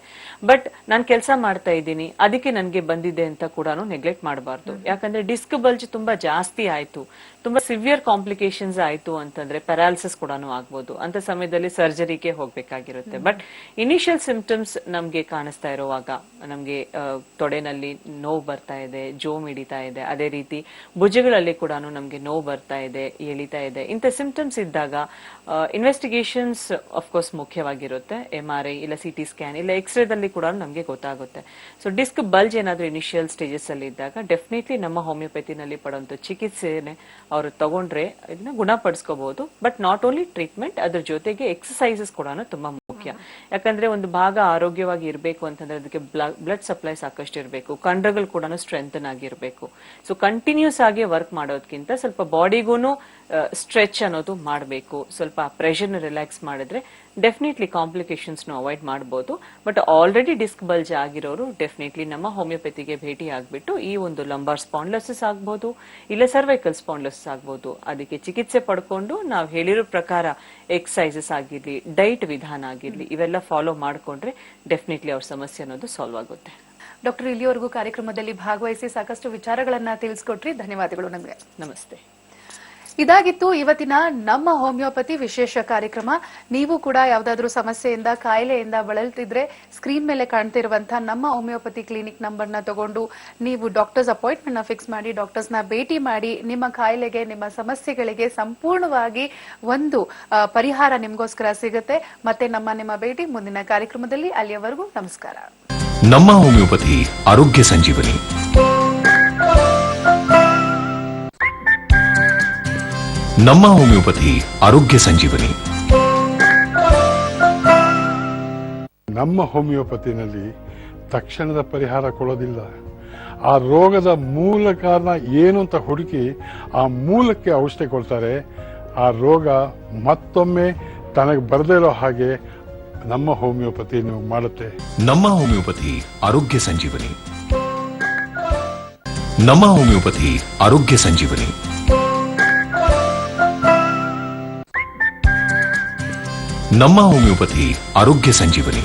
ಬಟ್ ನಾನ್ ಕೆಲಸ ಮಾಡ್ತಾ ಇದ್ದೀನಿ ಅದಕ್ಕೆ ನನ್ಗೆ ಬಂದಿದೆ ಅಂತ ಕೂಡ ನೆಗ್ಲೆಕ್ಟ್ ಮಾಡಬಾರ್ದು. ಯಾಕಂದ್ರೆ ಡಿಸ್ಕ್ ಬಲ್ಜ್ ತುಂಬಾ ಜಾಸ್ತಿ ಆಯ್ತು, ತುಂಬಾ ಸಿವಿಯರ್ ಕಾಂಪ್ಲಿಕೇಶನ್ಸ್ ಆಯ್ತು ಅಂತಂದ್ರೆ ಪ್ಯಾರಾಲಿಸಿಸ್ ಕೂಡ ಆಗ್ಬೋದು. ಅಂತ ಸಮಯದಲ್ಲಿ ಸರ್ಜರಿಗೆ ಹೋಗ್ಬೇಕಾಗಿರುತ್ತೆ. ಬಟ್ ಇನಿಷಿಯಲ್ ಸಿಂಪ್ಟಮ್ಸ್ ನಮ್ಗೆ ಕಾಣಿಸ್ತಾ ಇರುವಾಗ, ನಮ್ಗೆ ತೊಡೆನಲ್ಲಿ ನೋವು ಬರ್ತಾ ಇದೆ, ಜೋಮ್ ಹಿಡಿತಾ ಇದೆ, ಅದೇ ರೀತಿ ಭುಜಗಳಲ್ಲಿ ಕೂಡ ನಮ್ಗೆ ನೋವು ಬರ್ತಾ ಇದೆ, ಎಳಿತಾ ಇದೆ, ಇಂಥ ಸಿಂಪ್ಟಮ್ಸ್ ಇದ್ದಾಗ ಇನ್ವೆಸ್ಟಿಗೇಷನ್ಸ್ ಅಫ್ಕೋರ್ಸ್ ಮುಖ್ಯವಾಗಿರುತ್ತೆ. MRI ಇಲ್ಲ CT ಸ್ಕ್ಯಾನ್ ಇಲ್ಲ ಎಕ್ಸ್ರೇದಲ್ಲಿ ಕೂಡ ನಮ್ಗೆ ಗೊತ್ತಾಗುತ್ತೆ. ಸೊ ಡಿಸ್ಕ್ ಬಲ್ಜ್ ಏನಾದ್ರೂ ಇನಿಷಿಯಲ್ ಸ್ಟೇಜಸ್ ಅಲ್ಲಿ ಇದ್ದಾಗ ಡೆಫಿನೆಟ್ಲಿ ನಮ್ಮ ಹೋಮಿಯೋಪತಿನಲ್ಲಿ ಪಡುವಂತ ಚಿಕಿತ್ಸೆನೆ ಅವರು ತಗೊಂಡ್ರೆ ಇದನ್ನ ಗುಣಪಡಿಸ್ಕೋಬಹುದು. ಬಟ್ ನಾಟ್ ಓನ್ಲಿ ಟ್ರೀಟ್ಮೆಂಟ್, ಅದ್ರ ಜೊತೆಗೆ ಎಕ್ಸಸೈಸಸ್ ಕೂಡ ತುಂಬಾ ಮುಖ್ಯ. ಯಾಕಂದ್ರೆ ಒಂದು ಭಾಗ ಆರೋಗ್ಯವಾಗಿ ಇರಬೇಕು ಅಂತಂದ್ರೆ ಅದಕ್ಕೆ ಬ್ಲಡ್ ಸಪ್ಲೈ ಸಾಕಷ್ಟು ಇರಬೇಕು, ಕಂಡರಗಳು ಕೂಡ ಸ್ಟ್ರೆಂಥನ್ ಆಗಿರ್ಬೇಕು. ಸೊ ಕಂಟಿನ್ಯೂಸ್ ಆಗಿ ವರ್ಕ್ ಮಾಡೋದಕ್ಕಿಂತ ಸ್ವಲ್ಪ ಬಾಡಿಗೂನು ಸ್ಟ್ರೆಚ್ ಅನ್ನೋದು ಮಾಡಬೇಕು. ಸ್ವಲ್ಪ ಪ್ರೆಷರ್ ನ ರಿಲ್ಯಾಕ್ಸ್ ಮಾಡಿದ್ರೆ ಡೆಫಿನೆಟ್ಲಿ ಕಾಂಪ್ಲಿಕೇಶನ್ಸ್ ಅವಾಯ್ಡ್ ಮಾಡಬಹುದು. ಬಟ್ ಆಲ್ರೆಡಿ ಡಿಸ್ಕ್ ಬಲ್ಜ್ ಆಗಿರೋರು ಡೆಫಿನೆಟ್ಲಿ ನಮ್ಮ ಹೋಮಿಯೋಪತಿಗೆ ಭೇಟಿ ಆಗ್ಬಿಟ್ಟು ಈ ಒಂದು ಲಂಬಾರ್ ಸ್ಪಾಂಡಿಲೋಸಿಸ್ ಆಗ್ಬೋದು, ಇಲ್ಲ ಸರ್ವೈಕಲ್ ಸ್ಪಾಂಡಿಲೋಸಿಸ್ ಆಗ್ಬೋದು, ಅದಕ್ಕೆ ಚಿಕಿತ್ಸೆ ಪಡ್ಕೊಂಡು ನಾವು ಹೇಳಿರೋ ಪ್ರಕಾರ ಎಕ್ಸಸೈಸಸ್ ಆಗಿರ್ಲಿ, ಡೈಟ್ ವಿಧಾನ ಆಗಿರ್ಲಿ, ಇವೆಲ್ಲ ಫಾಲೋ ಮಾಡ್ಕೊಂಡ್ರೆ ಡೆಫಿನೆಟ್ಲಿ ಅವ್ರ ಸಮಸ್ಯೆ ಅನ್ನೋದು ಸಾಲ್ವ್ ಆಗುತ್ತೆ. ಡಾಕ್ಟರ್, ಇಲ್ಲಿವರೆಗೂ ಕಾರ್ಯಕ್ರಮದಲ್ಲಿ ಭಾಗವಹಿಸಿ ಸಾಕಷ್ಟು ವಿಚಾರಗಳನ್ನ ತಿಳಿಸ್ಕೊಟ್ರಿ, ಧನ್ಯವಾದಗಳು. ನಮಗೆ ನಮಸ್ತೆ. ಇದಾಗಿತ್ತು ಇವತ್ತಿನ ನಮ್ಮ ಹೋಮಿಯೋಪತಿ ವಿಶೇಷ ಕಾರ್ಯಕ್ರಮ. ನೀವು ಕೂಡ ಯಾವ್ದಾದ್ರು ಸಮಸ್ಯೆಯಿಂದ ಕಾಯಿಲೆಯಿಂದ ಬಳಲ್ತಿದ್ರೆ ಸ್ಕ್ರೀನ್ ಮೇಲೆ ಕಾಣ್ತಿರುವಂತಹ ನಮ್ಮ ಹೋಮಿಯೋಪತಿ ಕ್ಲಿನಿಕ್ ನಂಬರ್ ನ ತಗೊಂಡು ನೀವು ಡಾಕ್ಟರ್ಸ್ ಅಪಾಯಿಂಟ್ಮೆಂಟ್ ನ ಫಿಕ್ಸ್ ಮಾಡಿ ಡಾಕ್ಟರ್ಸ್ ನ ಭೇಟಿ ಮಾಡಿ ನಿಮ್ಮ ಕಾಯಿಲೆಗೆ ನಿಮ್ಮ ಸಮಸ್ಯೆಗಳಿಗೆ ಸಂಪೂರ್ಣವಾಗಿ ಒಂದು ಪರಿಹಾರ ನಿಮ್ಗೋಸ್ಕರ ಸಿಗುತ್ತೆ. ಮತ್ತೆ ನಿಮ್ಮ ಭೇಟಿ ಮುಂದಿನ ಕಾರ್ಯಕ್ರಮದಲ್ಲಿ. ಅಲ್ಲಿಯವರೆಗೂ ನಮಸ್ಕಾರ. ನಮ್ಮ ಹೋಮಿಯೋಪತಿ ಆರೋಗ್ಯ ಸಂಜೀವನಿ. ನಮ್ಮ ಹೋಮಿಯೋಪತಿ ಆರೋಗ್ಯ ಸಂಜೀವನಿ. ನಮ್ಮ ಹೋಮಿಯೋಪತಿನಲ್ಲಿ ತಕ್ಷಣದ ಪರಿಹಾರ ಕೊಡೋದಿಲ್ಲ. ಆ ರೋಗದ ಮೂಲ ಕಾರಣ ಏನು ಅಂತ ಹುಡುಕಿ ಆ ಮೂಲಕ್ಕೆ ಔಷಧಿ ಕೊಡ್ತಾರೆ. ಆ ರೋಗ ಮತ್ತೊಮ್ಮೆ ತನಗೆ ಬರದೇ ಇರೋ ಹಾಗೆ ನಮ್ಮ ಹೋಮಿಯೋಪತಿ ಮಾಡುತ್ತೆ. ನಮ್ಮ ಹೋಮಿಯೋಪತಿ ಆರೋಗ್ಯ ಸಂಜೀವನಿ. ನಮ್ಮ ಹೋಮಿಯೋಪತಿ ಆರೋಗ್ಯ ಸಂಜೀವನಿ. ನಮ್ಮ ಹೋಮಿಯೋಪತಿ ಆರೋಗ್ಯ ಸಂಜೀವನಿ.